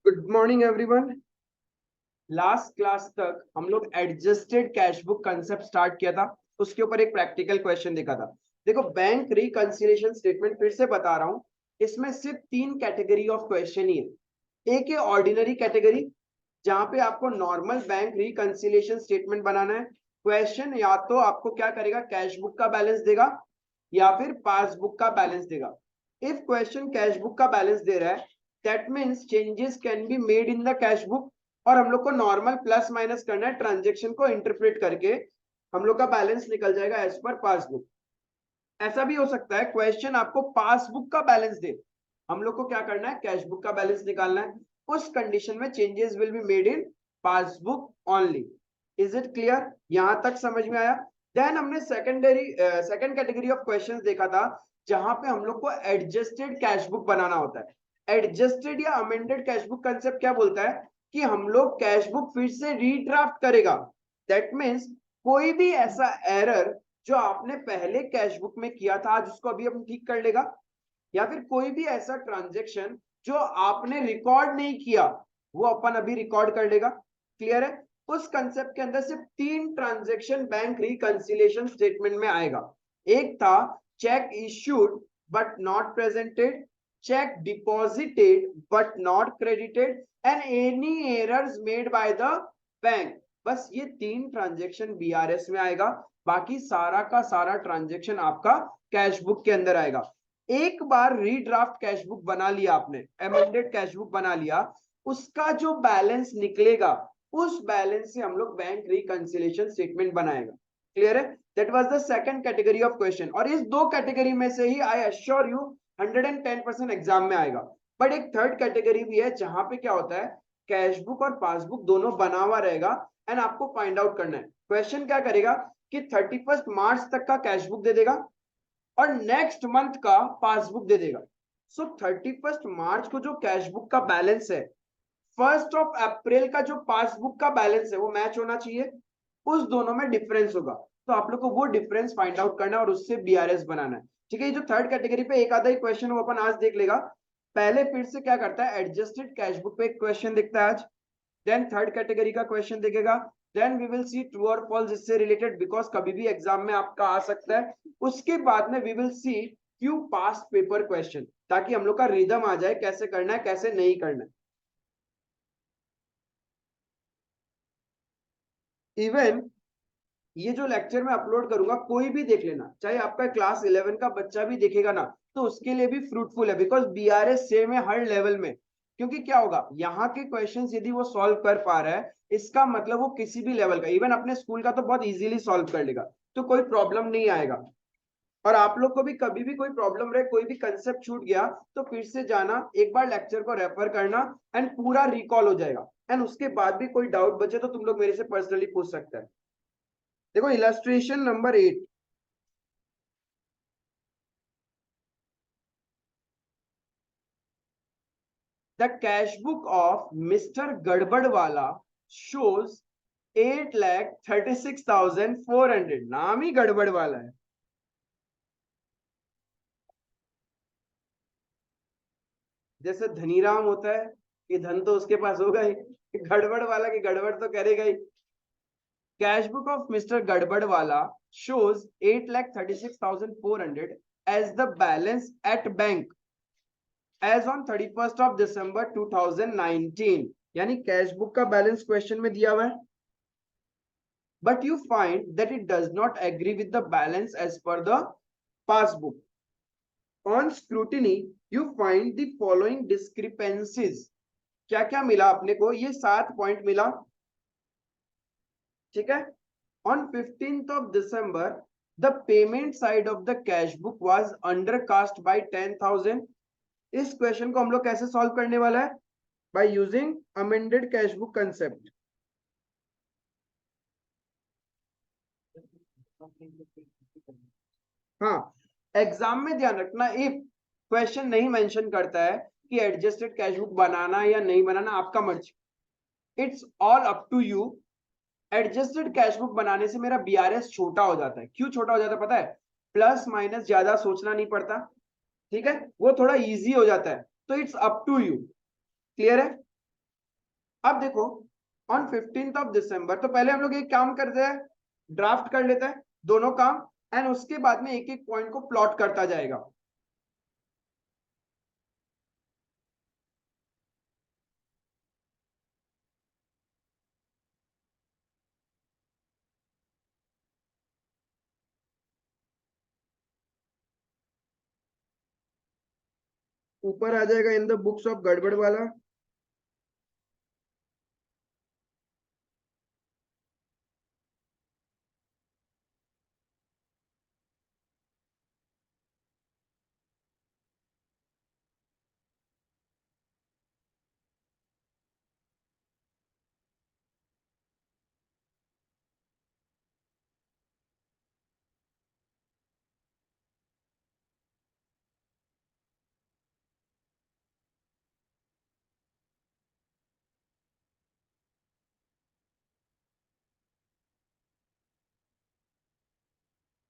Good morning everyone. Last class तक हम लोग adjusted cash book concept start किया था। उसके ऊपर एक प्रैक्टिकल क्वेश्चन देखा था। देखो, बैंक रिकंसिलिएशन स्टेटमेंट फिर से बता रहा हूं, इसमें सिर्फ तीन कैटेगरी ऑफ क्वेश्चन ही है। एक है ऑर्डिनरी कैटेगरी, जहां पे आपको नॉर्मल बैंक रिकंसिलिएशन स्टेटमेंट बनाना है। क्वेश्चन या तो आपको क्या करेगा, कैश बुक का बैलेंस देगा या फिर पासबुक का बैलेंस देगा। इफ क्वेश्चन कैश बुक का बैलेंस दे रहा है, that means changes can be made in the cash book, और हम लोग को नॉर्मल प्लस माइनस करना है, ट्रांजेक्शन को इंटरप्रेट करके हम लोग का बैलेंस निकल जाएगा एज पर पासबुक। ऐसा भी हो सकता है क्वेश्चन आपको पासबुक का बैलेंस दे, हम लोग को क्या करना है, कैश बुक का बैलेंस निकालना है। उस कंडीशन में changes will be made in passbook only. Is it clear? यहां तक समझ में आया? देन हमने सेकंड कैटेगरी ऑफ क्वेश्चंस देखा था, जहां पे हम लोग को एडजस्टेड कैश बुक बनाना होता है। एडजस्टेड या अमेंडेड कैश बुक कंसेप्ट क्या बोलता है कि हम लोग कैश बुक फिर से रीड्राफ्ट करेगा। दैट मीन्स कोई भी ऐसा एरर जो आपने पहले कैश बुक में किया था, आज उसको अभी अपन ठीक कर लेगा, या फिर कोई भी ऐसा ट्रांजेक्शन जो आपने रिकॉर्ड नहीं किया, वो अपन अभी रिकॉर्ड कर लेगा। क्लियर है? उस कंसेप्ट के अंदर सिर्फ तीन ट्रांजेक्शन बैंक रिकंसिलिएशन स्टेटमेंट में आएगा। एक था check issued but not presented, check deposited but not credited, and any errors made by the bank. बस ये तीन ट्रांजेक्शन बीआरएस में आएगा, बाकी सारा का सारा ट्रांजेक्शन आपका कैश बुक के अंदर आएगा। एक बार रीड्राफ्ट कैश बुक बना लिया आपने, अमेंडेड कैश बुक बना लिया, उसका जो बैलेंस निकलेगा उस बैलेंस से हम लोग बैंक रिकंसिलिएशन स्टेटमेंट बनाएगा। क्लियर है? That was the second category of question, और इस दो कैटेगरी में से ही आई अश्योर यू 110% एग्जाम में आएगा। बट एक थर्ड कैटेगरी भी है, जहां पे क्या होता है, कैश बुक और पासबुक दोनों बना हुआ रहेगा, एंड आपको फाइंड आउट करना है। क्वेश्चन क्या करेगा कि 31 मार्च तक का कैश बुक दे देगा और नेक्स्ट मंथ का पासबुक दे देगा। सो 31 मार्च को जो कैश बुक का बैलेंस है, 1 अप्रैल का जो पासबुक का बैलेंस है, वो मैच होना चाहिए। उस दोनों में डिफरेंस होगा, तो आप लोग को वो डिफरेंस फाइंड आउट करना है और उससे बीआरएस बनाना है। ठीक है? ये जो थर्ड कैटेगरी पे एक आधा ही क्वेश्चन वो अपन आज देख लेगा। पहले फिर से क्या करता है, एडजस्टेड कैश बुक पे एक क्वेश्चन दिखता है आज, देन थर्ड कैटेगरी का क्वेश्चन दिखेगा, then we will see true और फॉल्स इससे रिलेटेड, बिकॉज कभी भी एग्जाम में आपका आ सकता है। उसके बाद में we will see few past paper question, ताकि हम लोग का रिदम आ जाए कैसे करना है कैसे नहीं करना है। इवन ये जो लेक्चर मैं अपलोड करूंगा, कोई भी देख लेना, चाहे आपका क्लास 11 का बच्चा भी देखेगा ना, तो उसके लिए भी फ्रूटफुल है, बिकॉज बीआरएस सेम है हर लेवल में। क्योंकि क्या होगा, यहाँ के क्वेश्चंस यदि वो सॉल्व कर पा रहा है, इसका मतलब वो किसी भी लेवल का, इवन अपने स्कूल का तो बहुत इजीली सॉल्व कर लेगा, तो कोई प्रॉब्लम नहीं आएगा। और आप लोग को भी कभी भी कोई प्रॉब्लम रहे, कोई भी कंसेप्ट छूट गया, तो फिर से जाना, एक बार लेक्चर को रेफर करना, एंड पूरा रिकॉल हो जाएगा। एंड उसके बाद भी कोई डाउट बचे तो तुम लोग मेरे से पर्सनली पूछ सकते हैं। देखो, illustration number 8, the cash book of mister Gadbadwala shows 8,36,400। नाम ही गड़बड़ वाला है। जैसे धनीराम होता है कि धन तो उसके पास होगा ही, गड़बड़ वाला की गड़बड़ तो करेगा ही। Cash book of mister Gadbadwala shows 8,36,400 as the balance at bank as on 31st of December 2019। यानी कैश बुक का बैलेंस क्वेश्चन में दिया हुआ है, but you find that it does not agree with the balance as per the passbook. On scrutiny you find the following discrepancies। क्या क्या मिला अपने को, ये 7 पॉइंट मिला। ठीक है? On 15th of December, the payment side of the cash book was undercast by 10,000। इस क्वेश्चन को हम लोग कैसे सॉल्व करने वाला है, by using amended cash book concept. हाँ, एग्जाम में ध्यान रखना, इफ क्वेश्चन नहीं मेंशन करता है कि एडजस्टेड कैश बुक बनाना या नहीं बनाना, आपका मर्जी, it's all up to you. Adjusted cash book बनाने से मेरा बीआरएस छोटा हो जाता है। क्यों छोटा हो जाता है पता है? प्लस माइनस ज्यादा सोचना नहीं पड़ता। ठीक है? वो थोड़ा इजी हो जाता है, तो it's up to you. Clear है? अब देखो ऑन 15 दिसंबर, तो पहले हम लोग एक काम करते हैं, ड्राफ्ट कर लेते हैं दोनों काम, एंड उसके बाद में एक एक पॉइंट को प्लॉट करता जाएगा। ऊपर आ जाएगा इन द बुक्स ऑफ गड़बड़ वाला।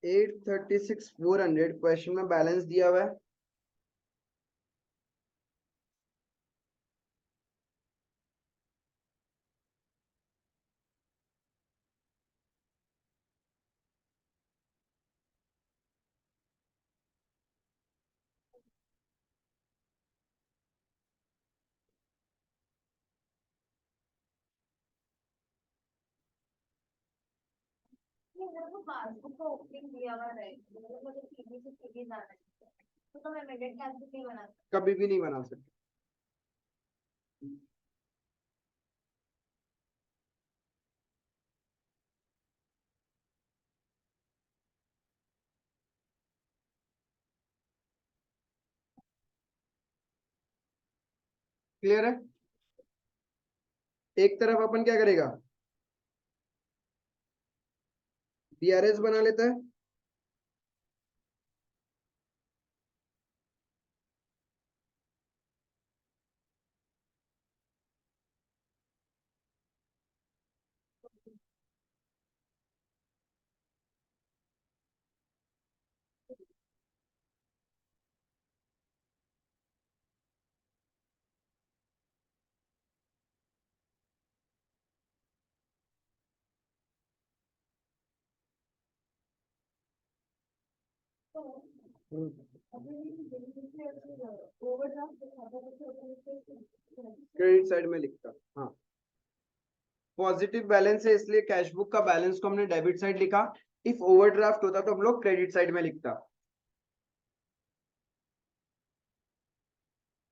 एट 36,400 क्वेश्चन में बैलेंस दिया हुआ है। पासबुक का ओपनिंग दिया हुआ है, मुझे सीधी से सीधी जाना है, तो मैं मिडिल क्लास नहीं बना सकती। कभी भी नहीं बना सकते। क्लियर है? एक तरफ अपन क्या करेगा, बीआरएस बना लेता है। क्रेडिट साइड में लिखता, हाँ पॉजिटिव बैलेंस है इसलिए कैश बुक का बैलेंस को हमने डेबिट साइड लिखा। इफ ओवरड्राफ्ट होता तो हम लोग क्रेडिट साइड में लिखता।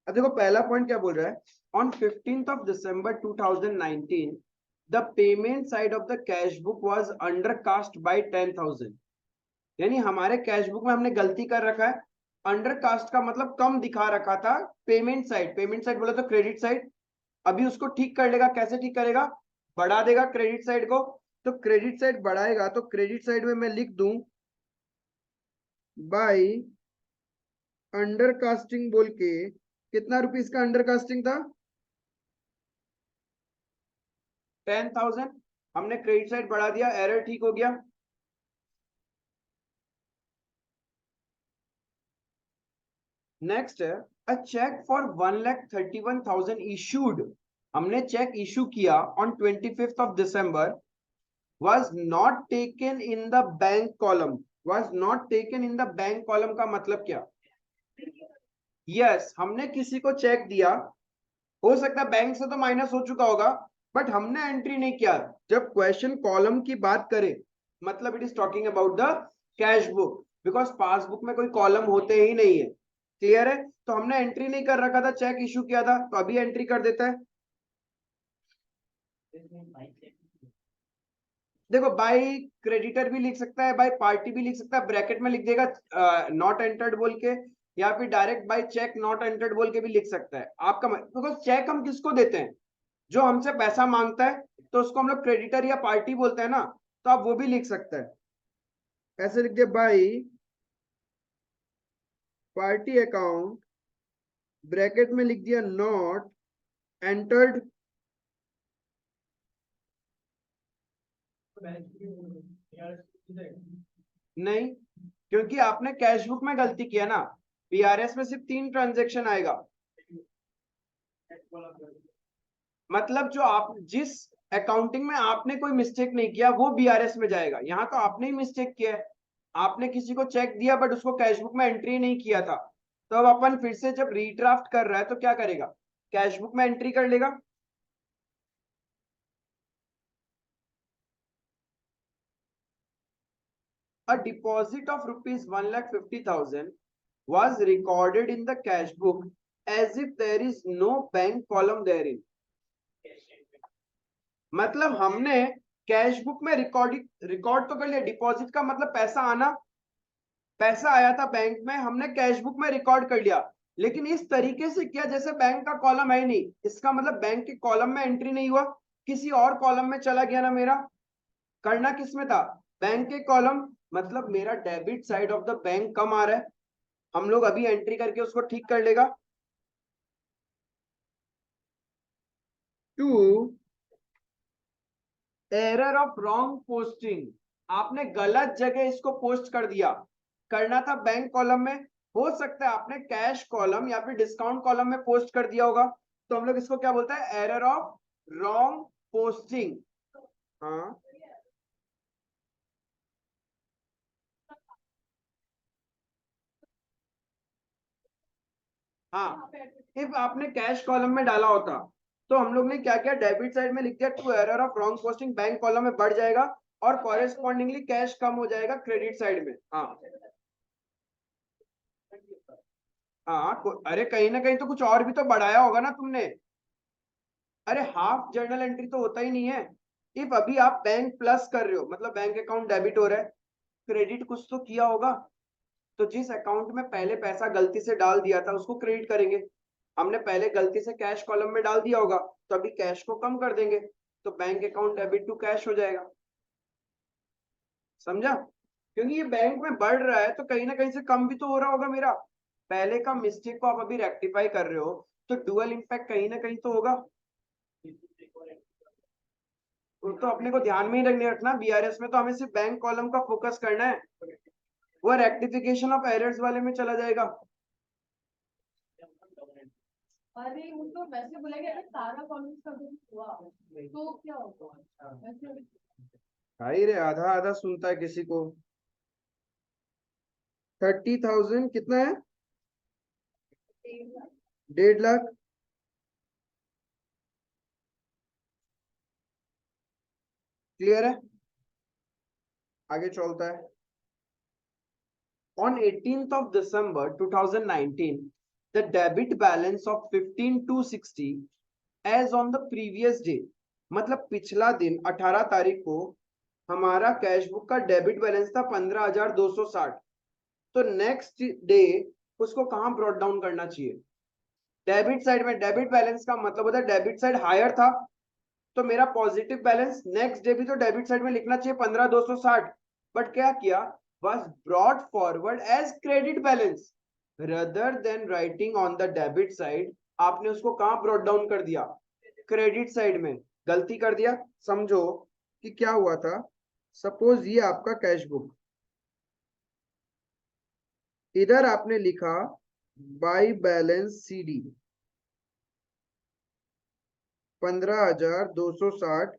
अब देखो पहला पॉइंट क्या बोल रहा है, on 15 December 2019 the payment side of the cash book was undercast bye 10,000। यानी हमारे कैश बुक में हमने गलती कर रखा है, अंडरकास्ट का मतलब कम दिखा रखा था पेमेंट साइड। पेमेंट साइड बोला तो क्रेडिट साइड। अभी उसको ठीक कर लेगा, कैसे ठीक करेगा, बढ़ा देगा क्रेडिट साइड को। तो क्रेडिट साइड बढ़ाएगा तो क्रेडिट साइड में मैं लिख दूं बाय अंडरकास्टिंग बोल के। कितना रुपीस का अंडरकास्टिंग था, 10,000। हमने क्रेडिट साइड बढ़ा दिया, एरर ठीक हो गया। नेक्स्ट है अ चेक फॉर 1,31,000 इशूड। हमने चेक इशू किया on 25 December, was not taken in the bank column। was not taken in the bank column का मतलब क्या, यस हमने किसी को चेक दिया, हो सकता है बैंक से तो माइनस हो चुका होगा, बट हमने एंट्री नहीं किया। जब क्वेश्चन कॉलम की बात करे मतलब it is talking about the cash book, because passbook में कोई कॉलम होते ही नहीं है। क्लियर है? तो हमने एंट्री नहीं कर रखा था, चेक इशू किया था, तो अभी एंट्री कर देता है। देखो बाई क्रेडिटर भी लिख सकता है, बाई पार्टी भी लिख सकता है, ब्रैकेट में लिख देगा नॉट एंटर्ड बोल के, या फिर direct by cheque not entered बोल के भी लिख सकता है। आपका बिकॉज चेक हम किसको देते हैं, जो हमसे पैसा मांगता है, तो उसको हम लोग क्रेडिटर या पार्टी बोलते हैं ना, तो आप वो भी लिख सकते हैं। ऐसे लिख दिया बाई पार्टी अकाउंट, ब्रैकेट में लिख दिया नॉट एंटर्ड। नहीं, क्योंकि आपने कैश बुक में गलती किया ना, पीआरएस में सिर्फ 3 ट्रांजेक्शन आएगा। मतलब जो आप जिस अकाउंटिंग में आपने कोई मिस्टेक नहीं किया वो बीआरएस में जाएगा। यहाँ तो आपने ही मिस्टेक किया है, आपने किसी को चेक दिया बट उसको कैश बुक में एंट्री नहीं किया था। तो अब अपन फिर से जब रीड्राफ्ट कर रहा है तो क्या करेगा, कैश बुक में एंट्री कर लेगा। A deposit of rupees 1,50,000 was recorded in the cash book as if there is no bank column therein. मतलब हमने कैश बुक में रिकॉर्ड तो कर लिया, डिपॉजिट का मतलब पैसा आना, पैसा आया था बैंक में, हमने कैश बुक में रिकॉर्ड कर लिया, लेकिन इस तरीके से किया जैसे बैंक का कॉलम है ही नहीं। इसका मतलब बैंक के कॉलम में एंट्री नहीं हुआ, किसी और कॉलम में चला गया ना मेरा। करना किस में था, बैंक के कॉलम, मतलब मेरा debit side of the bank कम आ रहा है, हम लोग अभी एंट्री करके उसको ठीक कर लेगा। To error of wrong posting, आपने गलत जगह इसको पोस्ट कर दिया, करना था बैंक कॉलम में, हो सकता है आपने कैश कॉलम या फिर डिस्काउंट कॉलम में पोस्ट कर दिया होगा, तो हम लोग इसको क्या बोलते हैं, एरर ऑफ रॉन्ग पोस्टिंग। हाँ हाँ, इफ आपने कैश कॉलम में डाला होता तो हम लोग ने क्या किया, डेबिट साइड में लिख दिया to error of wrong posting, bank column में बढ़ जाएगा और कॉरेस्पॉन्डिंगली कैश कम हो जाएगा क्रेडिट साइड में। हाँ हाँ, अरे कहीं ना कहीं तो कुछ और भी तो बढ़ाया होगा ना तुमने। अरे हाफ जर्नल एंट्री तो होता ही नहीं है। इफ अभी आप बैंक प्लस कर रहे हो मतलब बैंक अकाउंट डेबिट हो रहा है, क्रेडिट कुछ तो किया होगा, तो जिस अकाउंट में पहले पैसा गलती से डाल दिया था उसको क्रेडिट करेंगे। हमने पहले गलती से कैश कॉलम में डाल दिया होगा तो अभी कैश को कम कर देंगे, तो bank account debit to cash हो जाएगा। समझा, क्योंकि ये बैंक में बढ़ रहा है तो कहीं ना कहीं से कम भी तो हो रहा होगा मेरा, पहले का मिस्टेक को आप अभी रेक्टिफाई कर रहे हो, तो डुअल इम्पैक्ट कहीं ना कहीं तो होगा। तो अपने को ध्यान में ही रखना, बीआरएस में तो हमें सिर्फ बैंक कॉलम का फोकस करना है, वो रेक्टिफिकेशन ऑफ एरर्स वाले में चला जाएगा। अरे उनको वैसे बोला कि अगर सारा कॉलेज का कुछ हुआ तो क्या होगा वैसे। भाई रे आधा आधा सुनता है किसी को। 30,000 कितना है, 1.5 लाख। क्लियर है, आगे चलता है। On 18th of December 2019, the debit balance of 15,260 as on the previous day, मतलब पिछला दिन 18 तारीख को हमारा कैश बुक का डेबिट बैलेंस था 15,260। तो नेक्स्ट डे उसको कहां ब्रॉट डाउन करना चाहिए, डेबिट साइड में। डेबिट बैलेंस का मतलब होता है डेबिट साइड हायर था, तो मेरा पॉजिटिव बैलेंस नेक्स्ट डे भी तो डेबिट साइड में लिखना चाहिए 15,260, बट क्या किया, was brought forward as credit balance rather than writing on the debit side, आपने उसको कहां ब्रॉट डाउन कर दिया, क्रेडिट साइड में। गलती कर दिया, समझो कि क्या हुआ था। सपोज ये आपका कैश बुक, इधर आपने लिखा बाई बैलेंस सीडी 15,260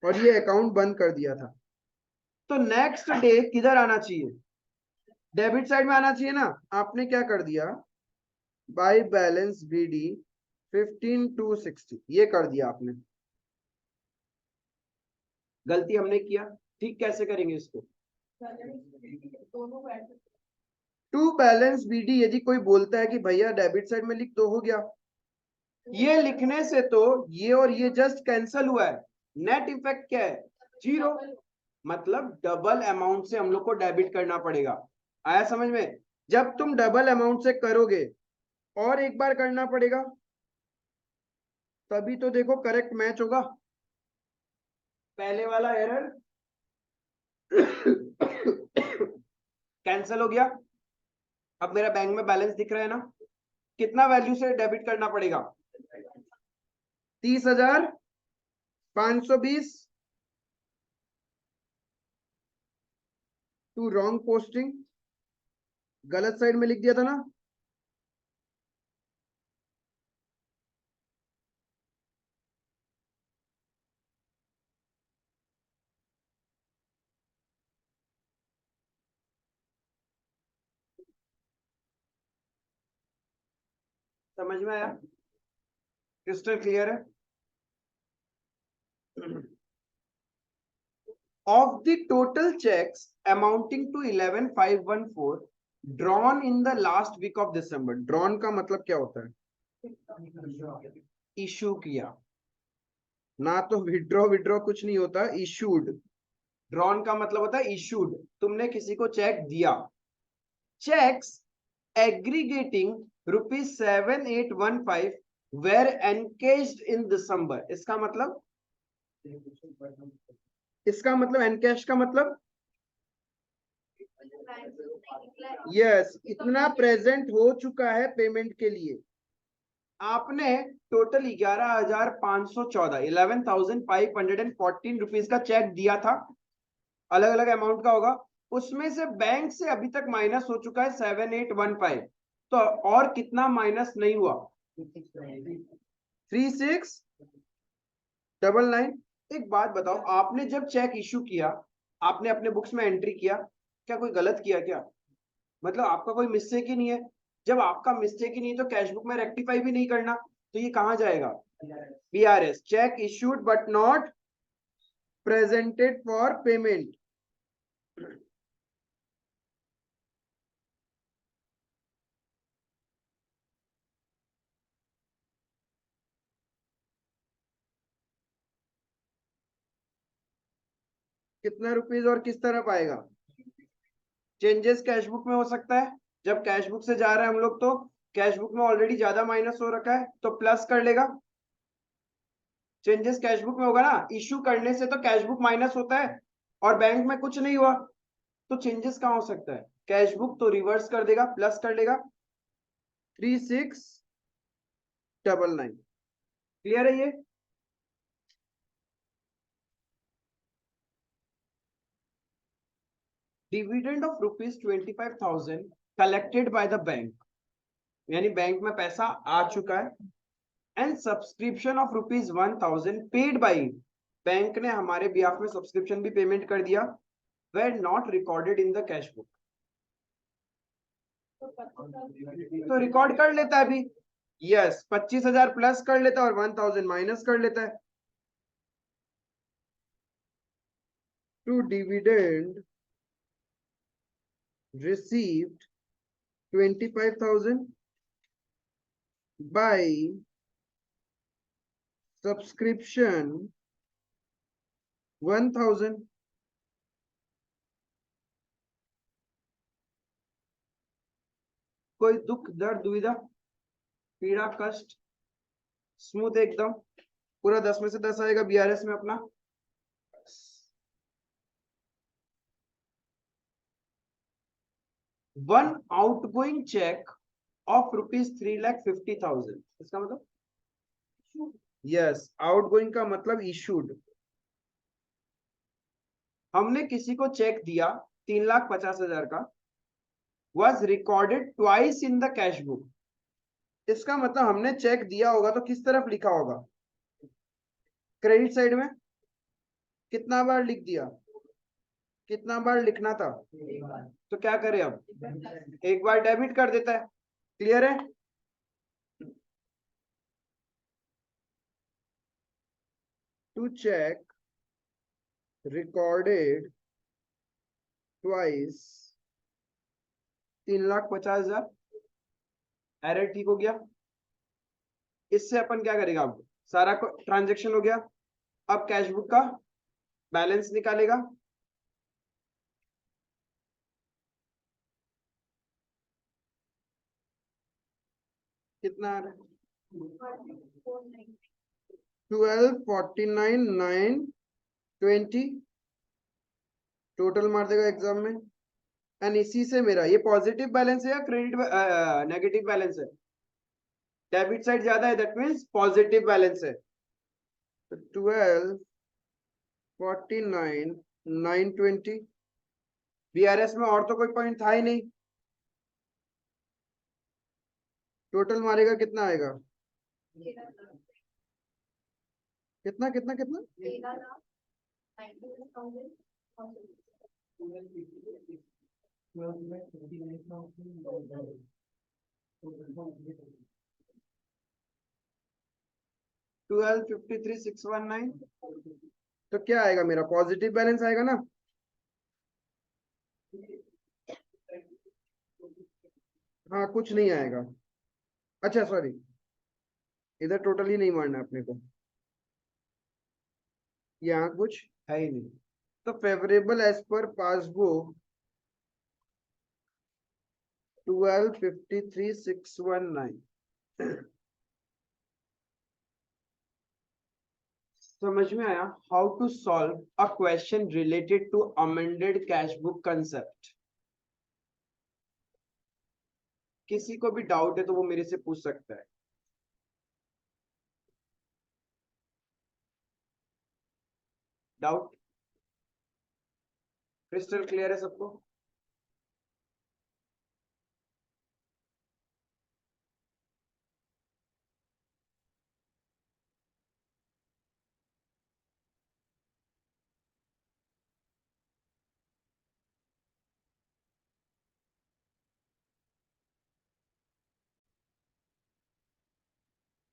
और ये अकाउंट बंद कर दिया था, तो नेक्स्ट डे किधर आना चाहिए, डेबिट साइड में आना चाहिए ना। आपने क्या कर दिया, बाई बैलेंस बीडी 15,260 ये कर दिया आपने, गलती हमने किया, ठीक कैसे करेंगे इसको, दोनों को ऐड टू बैलेंस बीडी यदि कोई बोलता है कि भैया डेबिट साइड में लिख दो, हो गया। ये लिखने से तो ये और ये जस्ट कैंसल हुआ है, नेट इफेक्ट क्या है, जीरो, मतलब डबल अमाउंट से हम लोग को डेबिट करना पड़ेगा। आया समझ में, जब तुम डबल अमाउंट से करोगे और एक बार करना पड़ेगा, तभी तो देखो करेक्ट मैच होगा। पहले वाला एरर कैंसिल हो गया, अब मेरा बैंक में बैलेंस दिख रहा है ना, कितना वैल्यू से डेबिट करना पड़ेगा, 30,520 टू रॉन्ग पोस्टिंग, गलत साइड में लिख दिया था ना। समझ में आया? क्रिस्टल क्लियर है? Of the total checks amounting to 11,514 drawn in the last week of December. Drawn का मतलब क्या होता है? इशू किया ना, तो विड्रॉ विड्रॉ कुछ नहीं होता, इशूड। ड्रॉन का मतलब होता है इशूड, तुमने किसी को चेक दिया। चेक्स एग्रीगेटिंग ₹7815 वेर एनकेश्ड इन दिसंबर। इसका मतलब एनकैश का मतलब यस, इतना प्रेजेंट हो चुका है पेमेंट के लिए। आपने टोटल 11,514 11,514 रुपीज का चेक दिया था, अलग अलग अमाउंट का होगा। उसमें से बैंक से अभी तक माइनस हो चुका है 7815। तो और कितना माइनस नहीं हुआ? 3699। एक बात बताओ, आपने जब चेक इशू किया, आपने अपने बुक्स में एंट्री किया, क्या कोई गलत किया क्या? मतलब आपका कोई मिस्टेक ही नहीं है। जब आपका मिस्टेक ही नहीं तो कैश बुक में रेक्टिफाई भी नहीं करना, तो ये कहां जाएगा? BRS, check issued but not presented for payment. कितना रुपीज और किस तरफ आएगा? चेंजेस कैश बुक में हो सकता है। जब कैश बुक से जा रहे हैं हम लोग, तो कैश बुक में ऑलरेडी ज्यादा माइनस हो रखा है, तो प्लस कर लेगा। चेंजेस कैश बुक में होगा ना, इशू करने से तो कैश बुक माइनस होता है और बैंक में कुछ नहीं हुआ, तो चेंजेस कहां हो सकता है? कैश बुक, तो रिवर्स कर देगा, प्लस कर लेगा 3699। क्लियर है ये? Dividend of ₹25,000 collected by the bank, यानी बैंक में पैसा आ चुका है। And subscription of ₹1,000 paid by, bank ने हमारे बिहाफ में सब्सक्रिप्शन भी पेमेंट कर दिया, were not recorded in the cash book. तो रिकॉर्ड कर लेता है अभी, यस, 25,000 प्लस कर लेता है और 1,000 माइनस कर लेता है। To dividend received 25,000 by subscription 1,000। कोई दुख दर्द दुविधा पीड़ा कष्ट? स्मूथ एकदम, पूरा 10 में से 10 आएगा बीआरएस में अपना। One outgoing cheque of ₹3,50,000। इसका मतलब यस, आउटगोइंग का मतलब इशूड। हमने किसी को चेक दिया 3,50,000 का, was recorded twice in the cash book. इसका मतलब हमने चेक दिया होगा तो किस तरफ लिखा होगा? क्रेडिट साइड में। कितना बार लिख दिया? कितना बार लिखना था? तो क्या करें अब? एक बार डेबिट कर देता है। क्लियर है? To cheque recorded twice 3,50,000। Error ठीक हो गया। इससे अपन क्या करेगा? अब सारा ट्रांजेक्शन हो गया, अब कैश बुक का बैलेंस निकालेगा। कितना आ रहा है? 12,49,920 टोटल मार देगा एग्जाम में। एंड इसी से मेरा ये पॉजिटिव बैलेंस है या क्रेडिट नेगेटिव बैलेंस है? डेबिट साइड ज्यादा है, दैट मीन्स पॉजिटिव बैलेंस है। तो 12,49,920 बीआरएस में और तो कोई पॉइंट था ही नहीं। टोटल मारेगा कितना आएगा? कितना कितना कितना? 1253,619। तो क्या आएगा मेरा? पॉजिटिव बैलेंस आएगा ना। हाँ, कुछ नहीं आएगा। अच्छा सॉरी, इधर टोटली नहीं मारना अपने को, यहाँ कुछ है ही नहीं। तो फेवरेबल एज पर पासबुक 1253,619। समझ में आया? How to solve a question related to amended cash book concept. किसी को भी डाउट है तो वो मेरे से पूछ सकता है। डाउट क्रिस्टल क्लियर है सबको?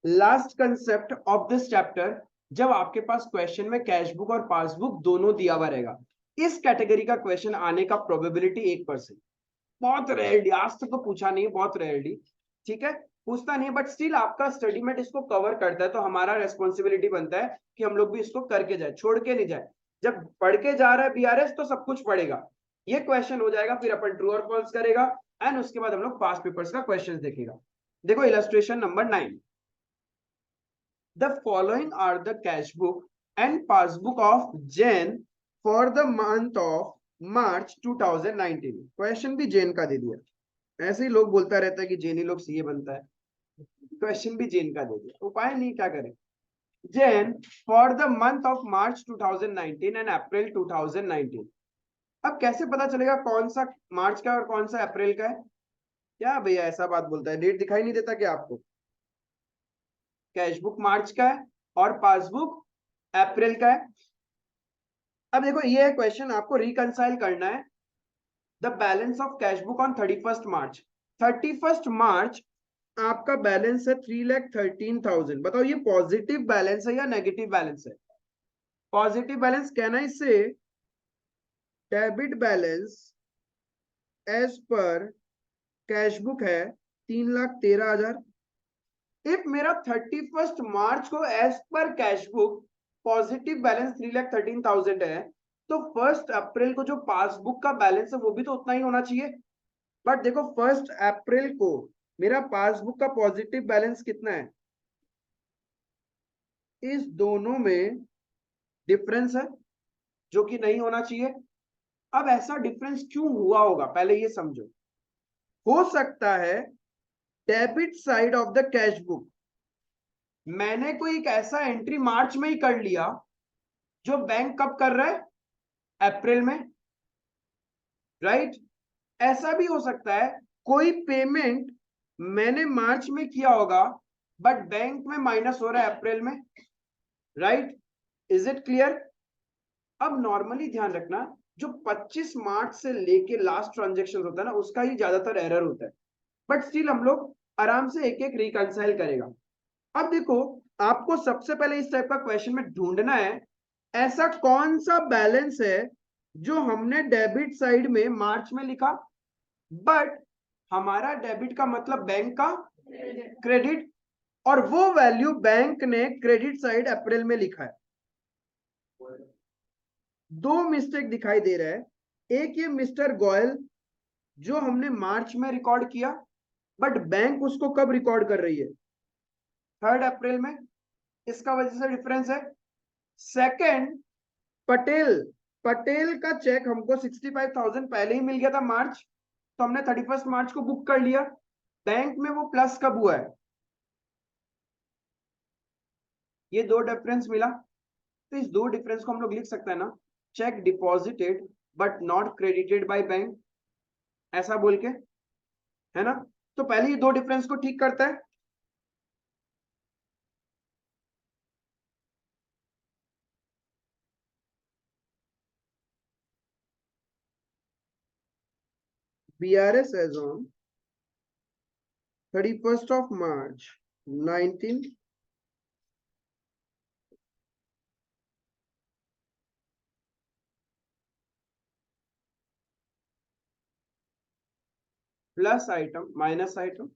Last concept of this chapter, जब आपके पास क्वेश्चन में कैश बुक और पासबुक दोनों दिया हुआ रहेगा, इस कैटेगरी का क्वेश्चन आने का प्रोबेबिलिटी 1%। बहुत रेयरली, आज तक तो पूछा नहीं है, बहुत रेयरली, ठीक है, पूछता नहीं है, बट स्टिल आपका स्टडी मेट इसको कवर करता है, तो हमारा रेस्पॉन्सिबिलिटी बनता है कि हम लोग भी इसको करके जाए, छोड़ के नहीं जाए। जब पढ़ के जा रहा है बीआरएस तो सब कुछ पढ़ेगा, ये क्वेश्चन हो जाएगा, फिर अपन ट्रू और फॉल्स करेगा, एंड उसके बाद हम लोग पास्ट पेपर्स का क्वेश्चन देखेगा। देखो illustration number 9। The following are the cash book and passbook of Jain for the month of March 2019। Question भी जैन का दे दिया। ऐसे ही लोग बोलता रहता है कि जैनी लोग सीए बनता है, क्वेश्चन भी जैन का दे दिया, उपाय नहीं, क्या करें। Jain for the month of March 2019 and April 2019। अब कैसे पता चलेगा कौन सा मार्च का और कौन सा अप्रैल का है? क्या भैया ऐसा बात बोलता है, डेट दिखाई नहीं देता क्या आपको? कैश बुक मार्च का है और पासबुक अप्रैल का है। अब देखो ये क्वेश्चन आपको रिकंसाइल करना है। The balance of cash book on 31 मार्च। 31 मार्च आपका बैलेंस है 3,13,000। बताओ ये पॉजिटिव बैलेंस है या नेगेटिव बैलेंस है? Positive balance. Can I say debit balance as per cash book है 3,13,000। इफ मेरा 31 मार्च को as per cash book positive balance 3,13,000 है, तो 1 अप्रैल को जो पासबुक का बैलेंस है वो भी तो उतना ही होना चाहिए। बट देखो 1 अप्रैल को मेरा पासबुक का पॉजिटिव बैलेंस कितना है? इस दोनों में डिफरेंस है, जो कि नहीं होना चाहिए। अब ऐसा डिफरेंस क्यों हुआ होगा, पहले ये समझो। हो सकता है debit side of the cash book मैंने कोई एक ऐसा एंट्री मार्च में ही कर लिया जो बैंक कब कर रहा है? अप्रैल में, राइट। ऐसा भी हो सकता है कोई पेमेंट मैंने मार्च में किया होगा बट बैंक में माइनस हो रहा है अप्रैल में, राइट। Is it clear? अब नॉर्मली ध्यान रखना, जो 25 मार्च से लेके लास्ट ट्रांजेक्शन होता है ना, उसका ही ज्यादातर एरर होता है, बट स्टिल हम लोग आराम से एक एक रिकंसाइल करेगा। अब देखो, आपको सबसे पहले इस टाइप का क्वेश्चन में ढूंढना है ऐसा कौन सा बैलेंस है जो हमने डेबिट साइड में मार्च में लिखा, बट हमारा डेबिट का मतलब बैंक का क्रेडिट, और वो वैल्यू बैंक ने क्रेडिट साइड अप्रैल में लिखा है। दो मिस्टेक दिखाई दे रहा है। एक ये मिस्टर गोयल जो हमने मार्च में रिकॉर्ड किया, बट बैंक उसको कब रिकॉर्ड कर रही है? 3 अप्रैल में। इसका वजह से डिफरेंस है। सेकंड, पटेल पटेल का चेक हमको 65,000 पहले ही मिल गया था मार्च, तो हमने 31 मार्च को बुक कर लिया। बैंक में वो प्लस कब हुआ है? ये दो डिफरेंस मिला, तो इस दो डिफरेंस को हम लोग लिख सकते हैं ना, check deposited but not credited by bank, ऐसा बोल के, है ना। तो पहले ये दो डिफरेंस को ठीक करता है। BRS as on 31st of March 19 plus item minus item,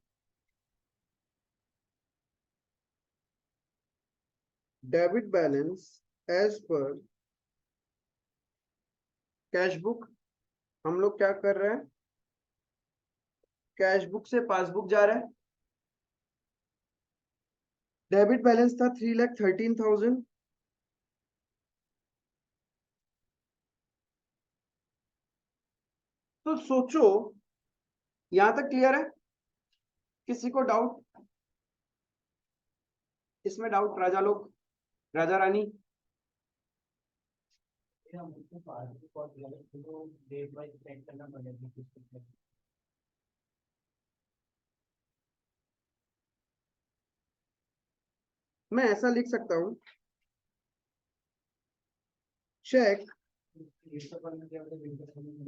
debit balance as per cash book. हम लोग क्या कर रहे हैं, कैश बुक से पासबुक जा रहा है। डेबिट बैलेंस था 3,13,000, तो सोचो यहां तक क्लियर है? किसी को डाउट? इसमें डाउट? राजा लोग, राजा रानी? मैं ऐसा लिख सकता हूं, चेक,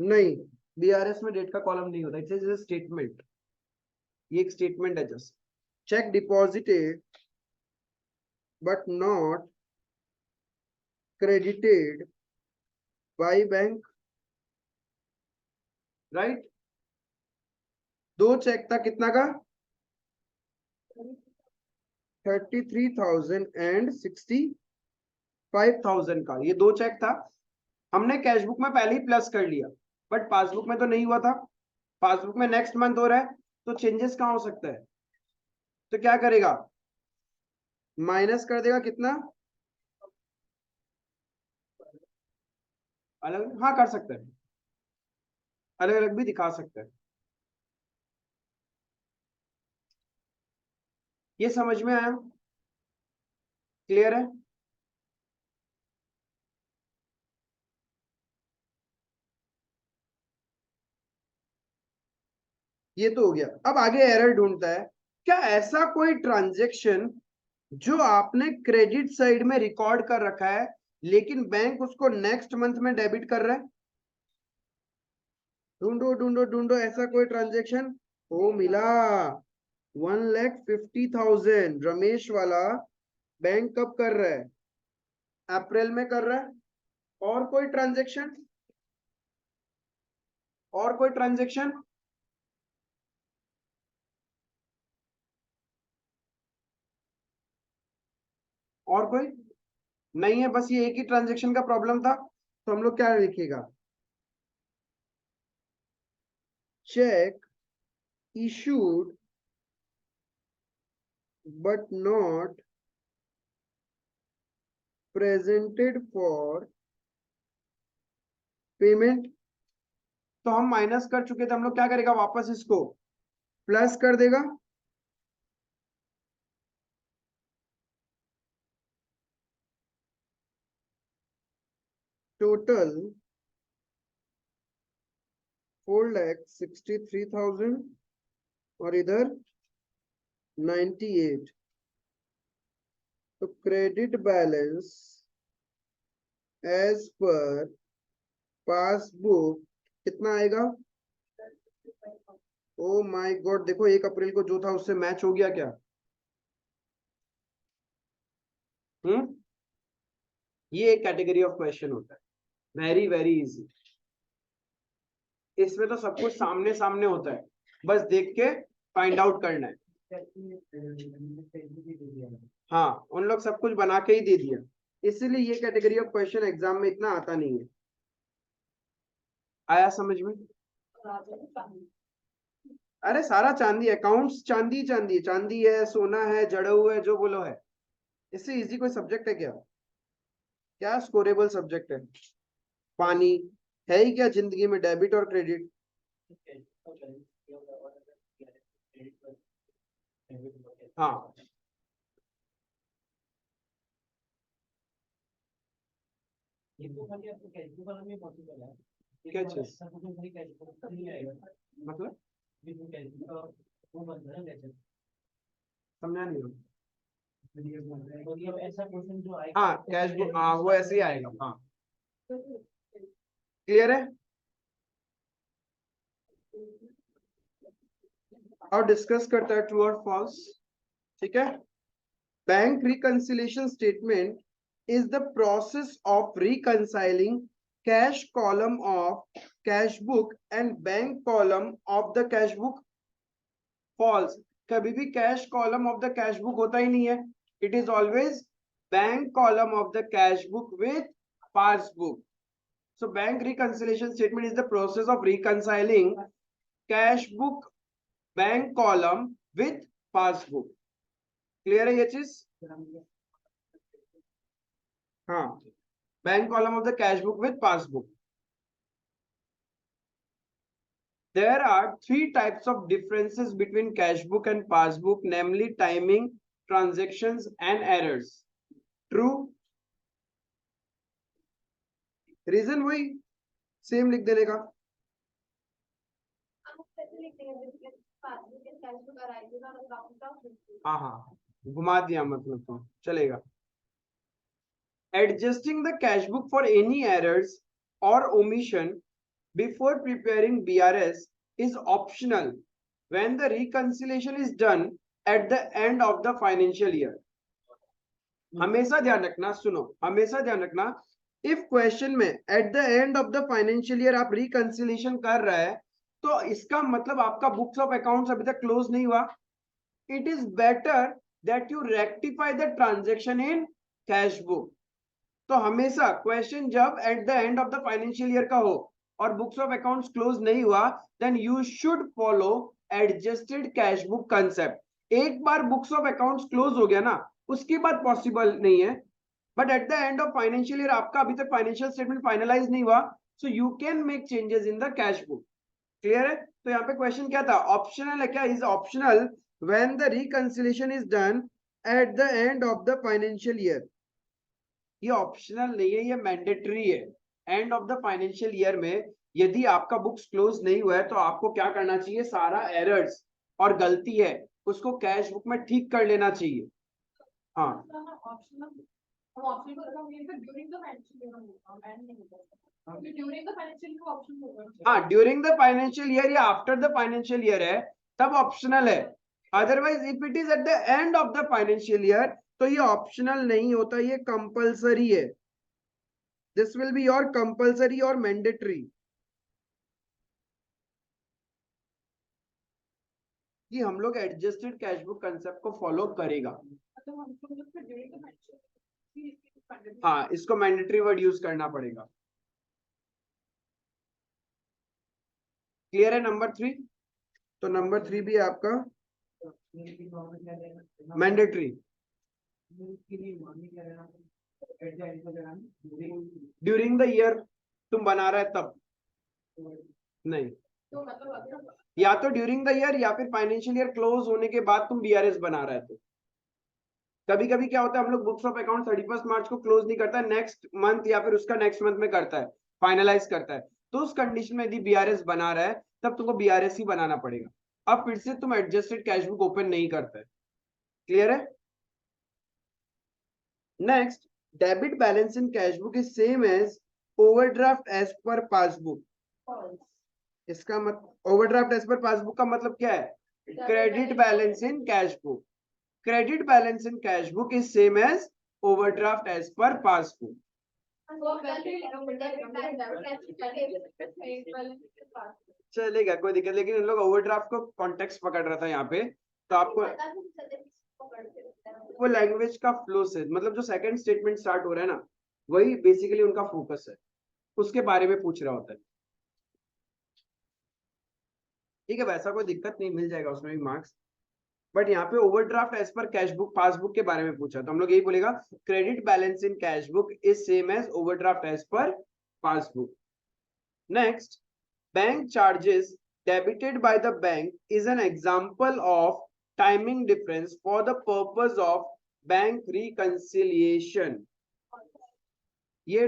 नहीं, बीआरएस में डेट का कॉलम नहीं होता, इट्स स्टेटमेंट, ये एक स्टेटमेंट है just. Check deposited but not credited by bank, right? दो चेक था, कितना का? 33,000 एंड 65,000 का, ये दो चेक था। हमने कैश बुक में पहले ही प्लस कर लिया, बट पासबुक में तो नहीं हुआ था। पासबुक में नेक्स्ट मंथ हो रहा है, तो चेंजेस कहाँ हो सकता है? तो क्या करेगा, माइनस कर देगा, कितना? अलग, हाँ कर सकता है, अलग अलग भी दिखा सकता है। ये समझ में आया? क्लियर है? ये तो हो गया। अब आगे एरर ढूंढता है, क्या ऐसा कोई ट्रांजेक्शन जो आपने क्रेडिट साइड में रिकॉर्ड कर रखा है लेकिन बैंक उसको नेक्स्ट मंथ में डेबिट कर रहा है? ढूंढो ढूंढो ढूंढो, ऐसा कोई ट्रांजेक्शन। ओ मिला, 1,50,000 रमेश वाला बैंक कब कर रहा है? अप्रैल में कर रहा है। और कोई ट्रांजेक्शन? और कोई ट्रांजेक्शन? और कोई नहीं है, बस ये एक ही ट्रांजेक्शन का प्रॉब्लम था। तो हम लोग क्या लिखेगा, check issued but not presented for payment। तो हम माइनस कर चुके थे, हम लोग क्या करेगा, वापस इसको प्लस कर देगा। टोटल 4,63,000 और इधर 98। तो credit balance as per passbook कितना आएगा? ओ माय गॉड, देखो 1 अप्रैल को जो था उससे मैच हो गया क्या? ये एक कैटेगरी ऑफ क्वेश्चन होता है, वेरी वेरी इजी। इसमें तो सब कुछ सामने सामने होता है, बस देख के फाइंड आउट करना है। हाँ, उन लोग सब कुछ बना के ही दे दिया, इसीलिए ये कैटेगरी ऑफ क्वेश्चन एग्जाम में इतना आता नहीं है। आया समझ में? अरे सारा चांदी, अकाउंट्स चांदी चांदी, चांदी है, सोना है, जड़ा हुआ है, जो बोलो है। इससे इजी कोई सब्जेक्ट है क्या? क्या स्कोरेबल सब्जेक्ट है? पानी है ही क्या जिंदगी में, डेबिट और क्रेडिट? हाँ, क्या चीज मतलब, समझा नहीं हूँ। हाँ कैश बुक, हाँ वो ऐसे ही आएगा। हाँ क्लियर है? और डिस्कस करता है ट्रू और फॉल्स, ठीक है? Bank reconciliation statement is the process of reconciling cash column of cash book and bank column of the cash book। False. कभी भी cash column of the cash book होता ही नहीं है, it is always bank column of the cash book with passbook. So bank reconciliation statement is the process of reconciling cash book bank column with passbook. Clear है ये चीज? हाँ, bank column of the cash book with passbook. There are three types of differences between cash book and passbook, namely timing, transactions and errors. True? Reason वही same लिख देने का। हाँ हाँ, घुमा दिया मतलब तो चलेगा। Adjusting the cash book for any errors or omission before preparing BRS is optional when the reconciliation is done at the end of the financial year. हमेशा ध्यान रखना, सुनो, हमेशा ध्यान रखना, इफ क्वेश्चन में eight the end of the financial year आप reconciliation कर रहे हैं तो इसका मतलब आपका बुक्स ऑफ अकाउंट्स अभी तक क्लोज नहीं हुआ। It is better that you rectify the transaction in cash book. तो हमेशा क्वेश्चन जब at the end of the financial year का हो और बुक्स ऑफ अकाउंट्स क्लोज नहीं हुआ, then you should follow adjusted cash book concept. एक बार बुक्स ऑफ अकाउंट्स क्लोज हो गया ना, उसके बाद पॉसिबल नहीं है, but at the end of financial year आपका अभी तक फाइनेंशियल स्टेटमेंट फाइनलाइज नहीं हुआ, so you can make changes in the cash book. Clear है? तो यहाँ पे क्वेश्चन क्या था, ऑप्शनल है क्या? Is optional when the reconciliation is done at the end of the financial year. ये ऑप्शनल नहीं है, ये मैंडेटरी है। And of the financial year में यदि आपका बुक्स क्लोज नहीं हुआ है तो आपको क्या करना चाहिए, सारा एरर्स और गलती है उसको कैश बुक में ठीक कर लेना चाहिए। हाँ, हाँ, ड्यूरिंग द फाइनेंशियल ईयर या आफ्टर द फाइनेंशियल ईयर है तब ऑप्शनल है। Otherwise if it is eight the end of the financial year तो ये ऑप्शनल नहीं होता, ये कंपलसरी है। This will be your compulsory और मैंडेटरी। कि हम लोग एडजस्टेड कैश बुक कंसेप्ट को फॉलो करेगा। हाँ, इसको मैंडेटरी वर्ड यूज करना पड़ेगा। क्लियर है नंबर 3? तो नंबर 3 भी आपका मैंडेटरी। ड्यूरिंग द ईयर तुम बना रहे तब नहीं, तो मतलब या तो ड्यूरिंग द ईयर या फिर फाइनेंशियल ईयर क्लोज होने के बाद तुम बीआरएस बना रहे थे। कभी कभी क्या होता है, हम लोग बुक्स ऑफ अकाउंट 31 मार्च को क्लोज नहीं करता, नेक्स्ट मंथ या फिर उसका नेक्स्ट मंथ में करता है, फाइनलाइज करता है। तो उस कंडीशन में यदि बीआरएस बना रहा है तब तुमको बीआरएस ही बनाना पड़ेगा। अब फिर से तुम एडजस्टेड कैश बुक ओपन नहीं करते। क्लियर है? Next, debit balance in cash book is same as overdraft as per passbook. इसका मतलब ओवरड्राफ्ट एज पर पासबुक का मतलब क्या है, credit balance in cash book. Credit balance in cash book is same as overdraft as per passbook. चलेगा, कोई दिक्कत, लेकिन इन लोग ओवरड्राफ्ट को कॉन्टेक्स्ट पकड़ रहा था यहाँ पे, तो आपको वो लैंग्वेज का फ्लो से मतलब जो सेकंड स्टेटमेंट स्टार्ट हो रहा है ना, वही बेसिकली उनका फोकस है, उसके बारे में पूछ रहा होता है। ठीक है, वैसा कोई दिक्कत नहीं, मिल जाएगा उसमें भी मार्क्स, बट यहाँ पे overdraft as per cash book passbook के बारे में पूछा तो हम लोग यही बोलेगा, credit balance in cash book is same as overdraft as per passbook. Next, bank charges debited by the bank is an example of timing difference for the purpose of bank reconciliation। ये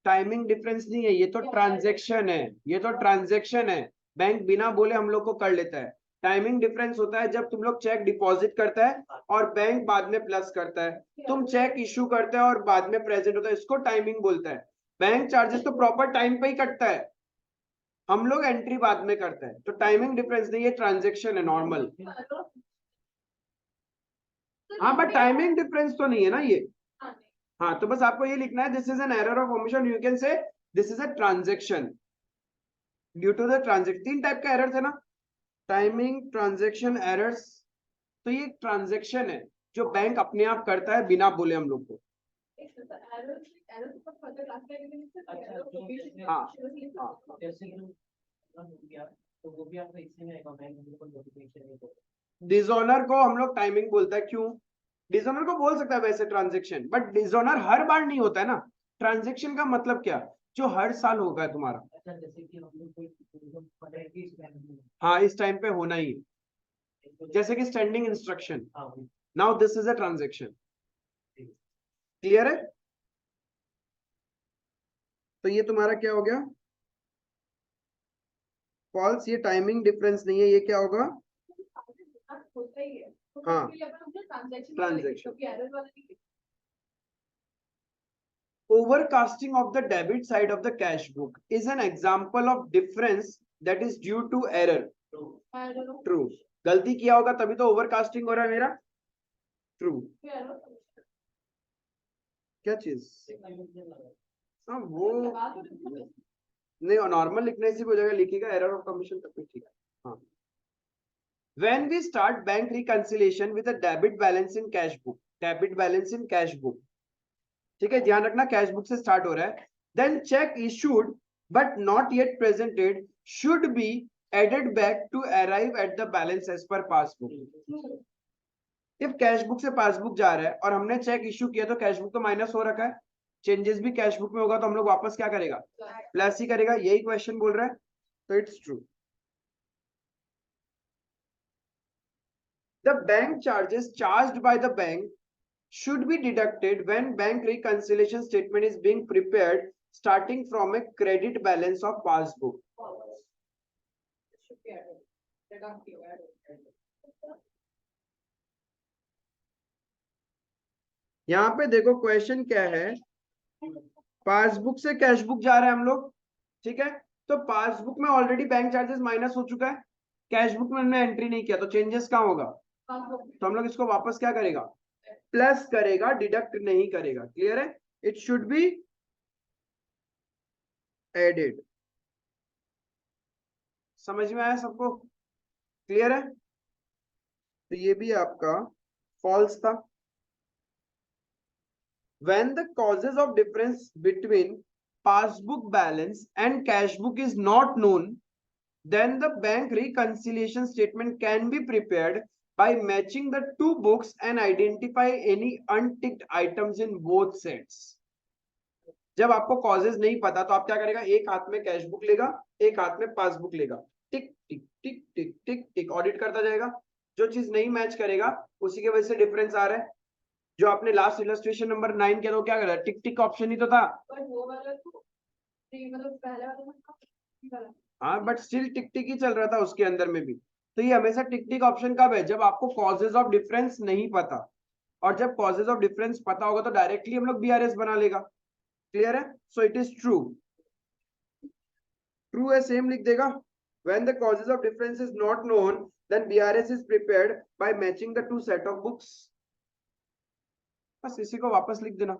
timing difference नहीं है, ये तो transaction है, ये तो transaction है। Bank बिना बोले हम लोग को कर लेता है। टाइमिंग डिफरेंस होता है जब तुम लोग चेक डिपॉजिट करता है और बैंक बाद में प्लस करता है, तुम चेक इश्यू करते हैं और बाद में प्रेजेंट होता है, इसको टाइमिंग बोलता है। बैंक चार्जेस तो प्रॉपर टाइम पे ही कटता है, हम लोग एंट्री बाद में करते हैं, तो टाइमिंग डिफरेंस नहीं, ये ट्रांजैक्शन है नॉर्मल। हाँ, बट टाइमिंग डिफरेंस तो नहीं है ना ये। हाँ, तो बस आपको ये लिखना है, this is an error of omission, you can say this is a transaction due to the transaction. 3 type का एरर थे ना, टाइमिंग ट्रांजैक्शन एरर्स, तो ये ट्रांजैक्शन है जो बैंक अपने आप करता है बिना बोले हम लोग को। हाँ हाँ, डिसऑनर को हम लोग टाइमिंग बोलता है, क्यों? डिसऑनर को बोल सकता है वैसे ट्रांजैक्शन, बट डिसऑनर हर बार नहीं होता है ना। ट्रांजैक्शन का मतलब क्या, जो हर साल होगा तुम्हारा। हाँ, इस टाइम पे होना ही है, जैसे कि standing instruction, now this is a transaction. Clear है? तो ये तुम्हारा क्या हो गया, फॉल्स। ये टाइमिंग डिफरेंस नहीं है, ये क्या होगा? हाँ, transaction. Overcasting of the debit side of the cash book is an example of difference that is due to error. True. गलती किया होगा तभी तो ओवरकास्टिंग हो रहा है मेरा। ट्रू। क्या चीज? हाँ वो नहीं, नॉर्मल लिखने से भी हो जाएगा, लिखेगा एरर ऑफ कमीशन तब भी ठीक है। हाँ, when we start bank reconciliation with a debit balance in cash book, debit balance in cash book, ठीक है, ध्यान रखना कैश बुक से स्टार्ट हो रहा है। Then cheque issued but not yet presented should be added back to arrive at the balance as per passbook. If cash book से passbook जा रहा है और हमने चेक इशू किया तो कैश बुक तो माइनस हो रखा है, चेंजेस भी कैश बुक में होगा तो हम लोग वापस क्या करेगा, प्लस ही करेगा। यही क्वेश्चन बोल रहा है, तो it's true. The bank charges charged by the bank should be deducted when bank reconciliation statement is being prepared starting from a credit balance of passbook. यहाँ पे देखो क्वेश्चन क्या है, पासबुक से कैश बुक जा रहे हैं हम लोग, ठीक है, तो पासबुक में ऑलरेडी बैंक चार्जेस माइनस हो चुका है, कैश बुक में हमने एंट्री नहीं किया, तो चेंजेस कहाँ होगा, तो हम लोग इसको वापस क्या करेगा, प्लस करेगा, डिडक्ट नहीं करेगा। क्लियर है? It should be added. समझ में आया सबको? क्लियर है? तो ये भी आपका फॉल्स था। When the causes of difference between passbook balance and cash book is not known, then the bank reconciliation statement can be prepared by matching the two books and identify any unticked items in both sets. जब आपको causes नहीं पता तो आप क्या करेगा, एक हाथ में कैश बुक लेगा, एक हाथ में पासबुक लेगा, टिक टिक टिक टिक टिक टिक ऑडिट करता जाएगा। जो चीज नहीं मैच करेगा उसी की वजह से डिफरेंस आ रहा है। जो आपने लास्ट इलस्ट्रेशन नंबर 9 किया तो क्या कर रहा है, टिक टिक ऑप्शन ही तो था। हाँ, बट स्टिल टिक टिक ही चल रहा था उसके अंदर में भी। तो ये हमेशा टिक टिक ऑप्शन कब है, जब आपको कॉजेज ऑफ डिफरेंस नहीं पता, और जब कॉजेज ऑफ डिफरेंस पता होगा तो डायरेक्टली हम लोग बीआरएस बना लेगा। क्लियर है? So it is true. True है, सेम लिख देगा। when the causes of difference is not known then BRS is prepared by matching the two set of books. बस इसी को वापस लिख देना।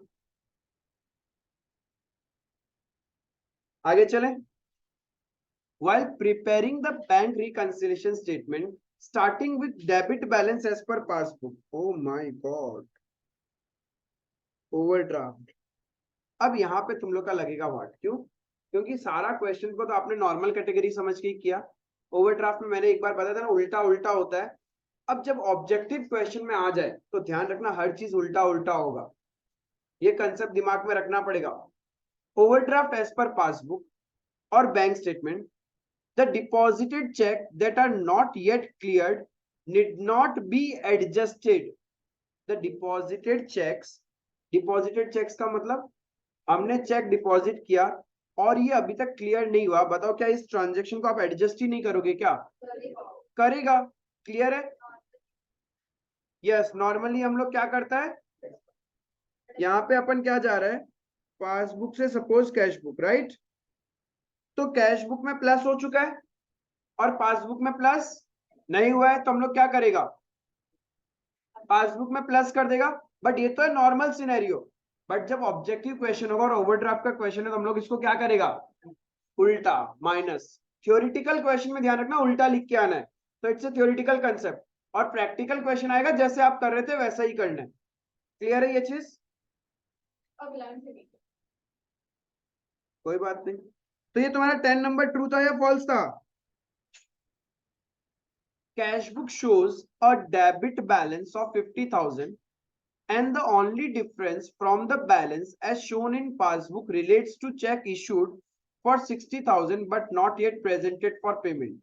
आगे चलें। While preparing the bank reconciliation statement starting with debit balance as per passbook, oh my god, overdraft। अब यहाँ पे तुम लोग का लगेगा व्हाट, क्यों? क्योंकि सारा क्वेश्चन को तो आपने नॉर्मल कैटेगरी समझ के ही किया। ओवरड्राफ्ट में मैंने एक बार बताया था ना, उल्टा उल्टा होता है। अब जब ऑब्जेक्टिव क्वेश्चन में आ जाए तो ध्यान रखना हर चीज उल्टा उल्टा होगा, ये कंसेप्ट दिमाग में रखना पड़ेगा। ओवरड्राफ्ट एज पर पासबुक और bank statement, the deposited check that are not yet cleared need not be adjusted. The deposited checks का मतलब हमने चेक डिपॉजिट किया और ये अभी तक क्लियर नहीं हुआ, बताओ क्या इस ट्रांजेक्शन को आप एडजस्ट ही नहीं करोगे क्या? करेगा। क्लियर है? यस, नॉर्मली हम लोग क्या करता है, यहाँ पे अपन क्या जा रहा है, पासबुक से सपोज कैश बुक, राइट? तो कैश बुक में प्लस हो चुका है और पासबुक में प्लस नहीं हुआ है, तो हम लोग क्या करेगा, पासबुक में प्लस कर देगा। बट ये तो है नॉर्मल सिनेरियो, बट जब ऑब्जेक्टिव क्वेश्चन होगा और ओवरड्राफ्ट का क्वेश्चन है तो हम लोग इसको क्या करेगा, उल्टा, माइनस। थ्योरेटिकल क्वेश्चन में ध्यान रखना उल्टा लिख के आना है। तो इट्स ए थ्योरेटिकल कंसेप्ट, और प्रैक्टिकल क्वेश्चन आएगा जैसे आप कर रहे थे वैसा ही करना है। क्लियर है ये चीज? अब लाइन से नीचे कोई बात नहीं। तो ये तुम्हारा 10 नंबर ट्रू था या फॉल्स था? Cash book shows a debit balance of 50,000 and the only difference from the balance as shown in passbook relates to check issued for 60,000 but not yet presented for payment.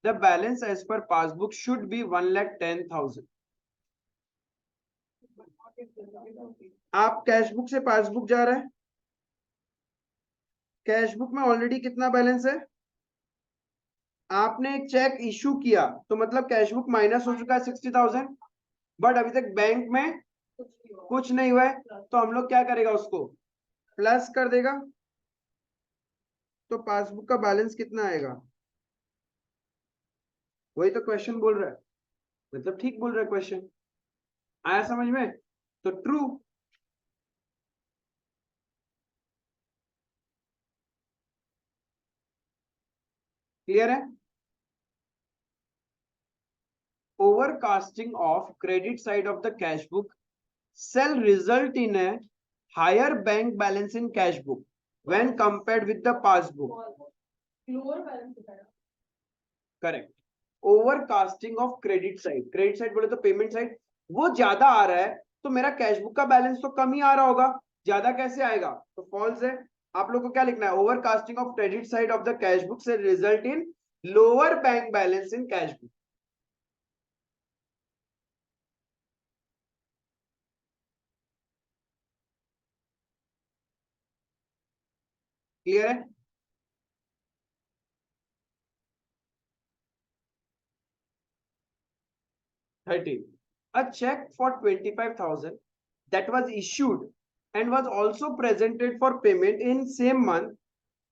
The balance as per passbook should be 1,10,000. आप cash book से passbook जा रहे हैं, cash book में already कितना balance है? आपने एक चेक इशू किया तो मतलब कैश बुक माइनस हो चुका है 60,000, बट अभी तक बैंक में कुछ नहीं हुआ है, तो हम लोग क्या करेगा, उसको प्लस कर देगा, तो पासबुक का बैलेंस कितना आएगा? वही तो क्वेश्चन बोल रहा है, मतलब ठीक बोल रहा है क्वेश्चन। आया समझ में? तो ट्रू। क्लियर है? Overcasting of credit side of the cash book shall result in a higher bank balance in cash book when compared with the passbook. Lower balance दिखाएगा। Correct. Overcasting of credit side, credit side बोले तो payment side, वो ज्यादा आ रहा है तो मेरा cash book का बैलेंस तो कम ही आ रहा होगा, ज्यादा कैसे आएगा? तो फॉल्स है। आप लोग को क्या लिखना है? Overcasting of credit side of the cash book से result in lower bank balance in cash book. Clear है? A check for 25,000 that was issued and was also presented for payment in same month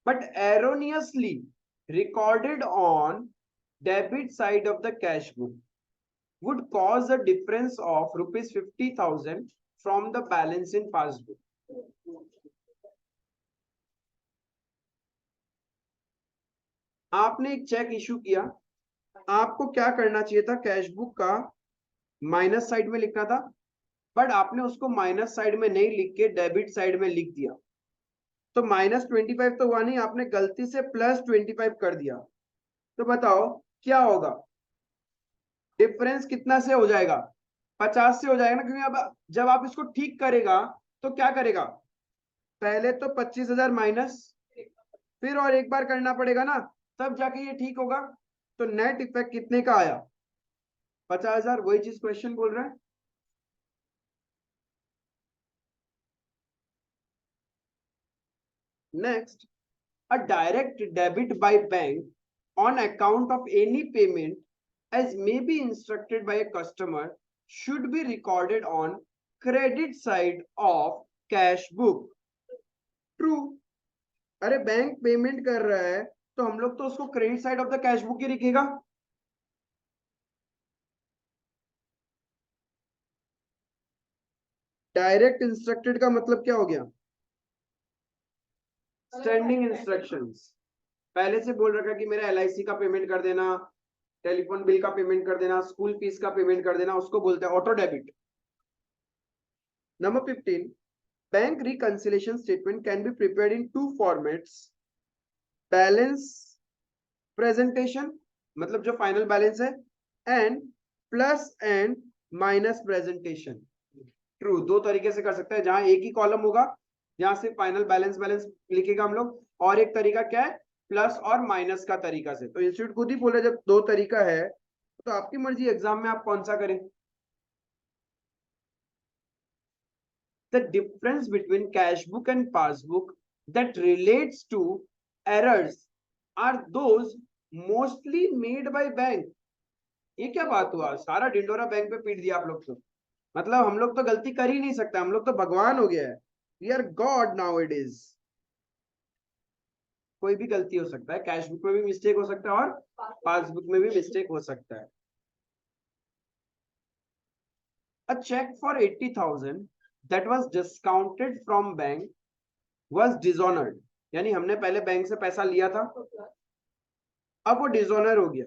but erroneously recorded on debit side of the cash book would cause a difference of rupees 50,000 from the balance in passbook. आपने एक check issue किया, आपको क्या करना चाहिए था? Cash book का minus side में लिखना था, बट आपने उसको माइनस साइड में नहीं लिख के डेबिट साइड में लिख दिया, तो -25 तो हुआ नहीं, आपने गलती से +25 कर दिया। तो बताओ क्या होगा? डिफरेंस कितना से हो जाएगा? 50 से हो जाएगा ना, क्योंकि अब जब आप इसको ठीक करेगा तो क्या करेगा? पहले तो 25,000 माइनस, फिर और एक बार करना पड़ेगा ना, तब जाके ये ठीक होगा। तो नेट इफेक्ट कितने का आया? 50,000। वही चीज क्वेश्चन बोल रहा है। Next, a direct debit by bank on account of any payment as may be instructed by a customer should be recorded on credit side of cash book. True. अरे bank payment कर रहा है तो हम लोग तो उसको credit side of the cash book ही लिखेगा। डायरेक्ट इंस्ट्रक्टेड का मतलब क्या हो गया? Standing instructions. पहले से बोल रखा कि मेरा LIC का पेमेंट कर देना, टेलीफोन बिल का पेमेंट कर देना, स्कूल फीस का पेमेंट कर देना, उसको बोलते हैं auto debit. Number 15, bank reconciliation statement can be prepared in 2 formats, balance presentation मतलब जो फाइनल बैलेंस है, and plus and minus presentation. True, दो तरीके से कर सकते हैं, जहां एक ही कॉलम होगा जहां से फाइनल बैलेंस लिखेगा हम लोग, और एक तरीका क्या है? प्लस और माइनस का तरीका से। तो इंस्टीट्यूट खुद ही बोले जब दो तरीका है तो आपकी मर्जी एग्जाम में आप कौन सा करें। The difference between cash book and passbook that relates to errors are those mostly made by bank. ये क्या बात हुआ? सारा डिंडोरा बैंक पे पीट दिया आप लोग तो, मतलब हम लोग तो गलती कर ही नहीं सकते, हम लोग तो भगवान हो गया है, we are god now it is. कोई भी गलती हो सकता है, कैश बुक में भी मिस्टेक हो सकता है और पासबुक में भी मिस्टेक हो सकता है। A check for 80,000 that was discounted from bank was dishonored, यानी हमने पहले बैंक से पैसा लिया था, अब वो डिसऑनर हो गया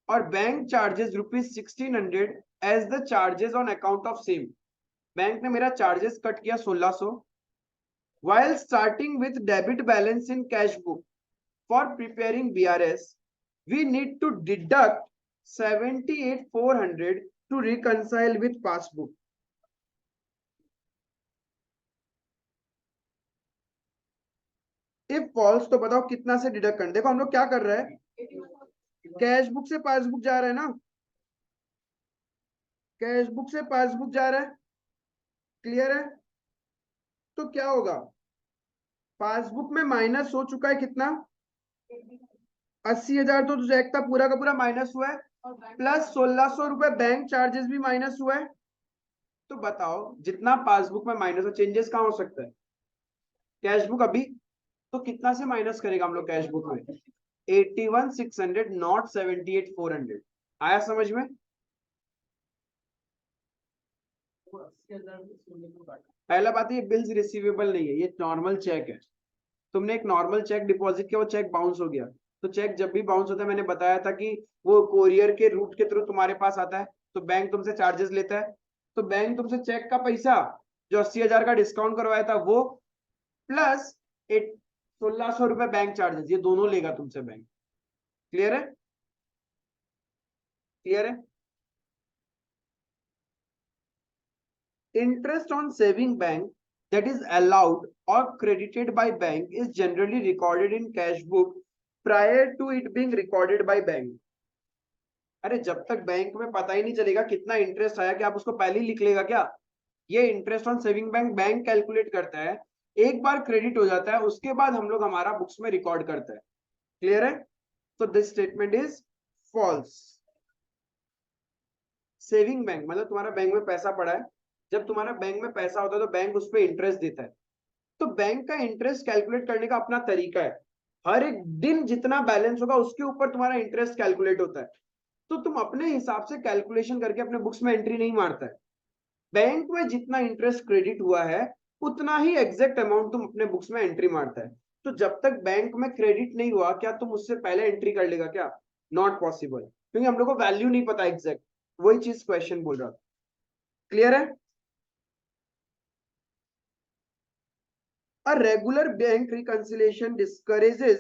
और bank charges ₹1600 as the charges on account of same. Bank ने मेरा चार्जेस कट किया 1600। while starting with debit balance in cash book for preparing BRS, we need to deduct 78,400 to reconcile with passbook. if false तो बताओ कितना से deduct करना। देखो हम लोग क्या कर रहे हैं, कैश बुक से पासबुक जा रहा है ना, कैश बुक से पासबुक जा रहा है, क्लियर है। तो क्या होगा, पासबुक में माइनस हो चुका है कितना, 80,000 तो जैक था पूरा का पूरा माइनस हुआ है, प्लस 1600 रुपए बैंक चार्जेस भी माइनस हुआ है। तो बताओ जितना पासबुक में माइनस हो, चेंजेस कहाँ हो सकता है, कैश बुक अभी, तो कितना से माइनस करेगा हम लोग कैश बुक में, 81,600 नॉट 78,400। आया समझ में। पहला बात, ये बिल्स रिसीवेबल नहीं है, ये नॉर्मल चेक है। तुमने एक नॉर्मल चेक डिपॉजिट किया, वो चेक बाउंस हो गया। तो चेक जब भी बाउंस होता है, मैंने बताया था कि वो कोरियर के रूट के थ्रू तुम्हारे पास आता है, तो बैंक तुमसे चार्जेस लेता है। तो बैंक तुमसे चेक का पैसा जो 80,000 का डिस्काउंट करवाया था वो, प्लस 1600 रुपए बैंक चार्जेस, ये दोनों लेगा तुमसे बैंक। क्लियर है, क्लियर है। Interest on saving bank that is allowed or credited by bank is generally recorded in cash book prior to it being recorded by bank. अरे जब तक बैंक में पता ही नहीं चलेगा कितना इंटरेस्ट आया, क्या आप उसको पहले ही लिख लेगा क्या। ये interest on saving bank bank calculate करता है, एक बार क्रेडिट हो जाता है उसके बाद हम लोग हमारा बुक्स में रिकॉर्ड करता है। क्लियर है। तो this statement is false. Saving bank मतलब तुम्हारा बैंक में पैसा पड़ा है, जब तुम्हारा बैंक में पैसा होता है तो बैंक उस पर इंटरेस्ट देता है। तो बैंक का इंटरेस्ट कैलकुलेट करने का अपना तरीका है, हर एक दिन जितना बैलेंस होगा उसके ऊपर तुम्हारा इंटरेस्ट कैलकुलेट होता है। तो तुम अपने हिसाब से कैलकुलेशन करके अपने बुक्स में एंट्री नहीं मारता है, बैंक में जितना इंटरेस्ट क्रेडिट हुआ है उतना ही एग्जैक्ट अमाउंट तुम अपने बुक्स में एंट्री मारता है। तो जब तक बैंक में क्रेडिट नहीं हुआ, क्या तुम उससे पहले एंट्री कर लेगा क्या, नॉट पॉसिबल, क्योंकि हम लोग को वैल्यू नहीं पता एग्जैक्ट। वही चीज क्वेश्चन बोल रहा था। क्लियर है। A regular bank reconciliation discourages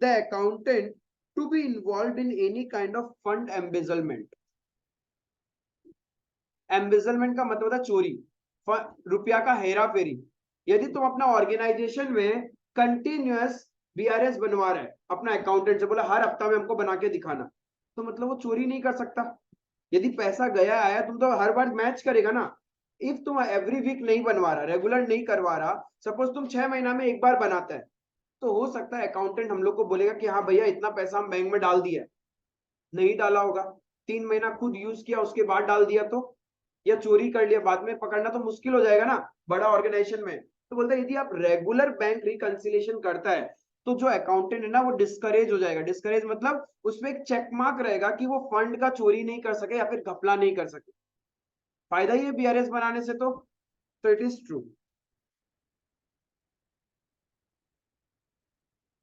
the accountant to be involved in any kind of fund embezzlement. Embezzlement का मतलब होता है चोरी, रुपया का हेरा फेरी। यदि तुम अपना ऑर्गेनाइजेशन में कंटिन्यूअस बीआरएस बनवा रहे हैं, अपना अकाउंटेंट से बोला हर हफ्ता में हमको बना के दिखाना, तो मतलब वो चोरी नहीं कर सकता। यदि पैसा गया आया तुम तो हर बार मैच करेगा ना। इफ तुम एवरी वीक नहीं बनवा रहा, रेगुलर नहीं करवा रहा, सपोज तुम 6 महीना में एक बार बनाता है, तो हो सकता है अकाउंटेंट हम लोग को बोलेगा कि हाँ भैया इतना पैसा हम बैंक में डाल दिया है, नहीं डाला होगा, 3 महीना खुद यूज किया उसके बाद डाल दिया तो, या चोरी कर लिया, बाद में पकड़ना तो मुश्किल हो जाएगा ना बड़ा ऑर्गेनाइजेशन में। तो बोलते हैं यदि आप रेगुलर बैंक रिकंसिलिएशन करता है तो जो अकाउंटेंट है ना वो डिस्करेज हो जाएगा। डिस्करेज मतलब उसमें एक चेक मार्क रहेगा कि वो फंड का चोरी नहीं कर सके या फिर घपला नहीं कर सके। फायदा ही है बीआरएस बनाने से। तो it is true.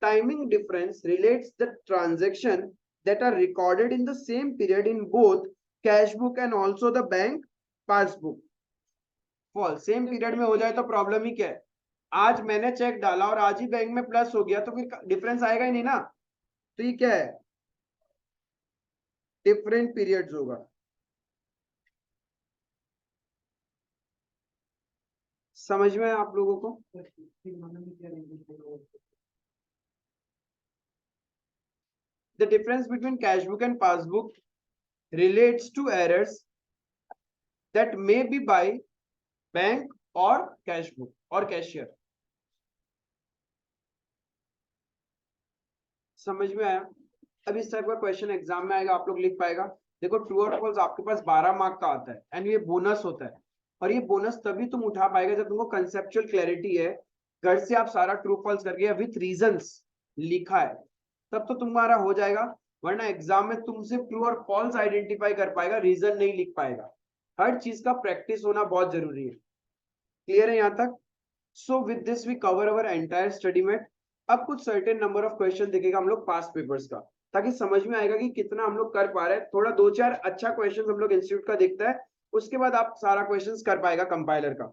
Timing difference relates the transaction that are recorded in the same period in both cash book and also the bank passbook. False. Same period में हो जाए तो प्रॉब्लम ही क्या है, आज मैंने चेक डाला और आज ही बैंक में प्लस हो गया तो फिर डिफरेंस आएगा ही नहीं ना। तो ये क्या है, डिफरेंट पीरियड्स होगा। समझ में आप लोगों को। The difference between cash book and passbook relates to errors that may be by bank और कैश बुक और कैशियर। समझ में आया। अब इस टाइप का क्वेश्चन एग्जाम में आएगा, आप लोग लिख पाएगा। देखो ट्रू और फॉल्स आपके पास 12 मार्क का आता है एंड ये बोनस होता है, और ये बोनस तभी तुम उठा पाएगा जब तुमको कंसेप्चुअल क्लैरिटी है, घर से आप सारा ट्रू फॉल्स करके विथ रीजंस लिखा है, तब तो तुम्हारा हो जाएगा। वरना एग्जाम में तुम सिर्फ ट्रू और फॉल्स आइडेंटिफाई कर पाएगा, रीजन नहीं लिख पाएगा। हर चीज का प्रैक्टिस होना बहुत जरूरी है। क्लियर है यहाँ तक। So with this we cover our entire study mate. अब कुछ सर्टेन नंबर ऑफ क्वेश्चन देखेगा हम लोग पास्ट पेपर्स का। ताकि समझ में आएगा कि कितना हम लोग कर पा रहे हैं। थोड़ा 2-4 अच्छा क्वेश्चन हम लोग इंस्टीट्यूट का देखता है, उसके बाद आप सारा क्वेश्चंस कर पाएगा कंपाइलर का।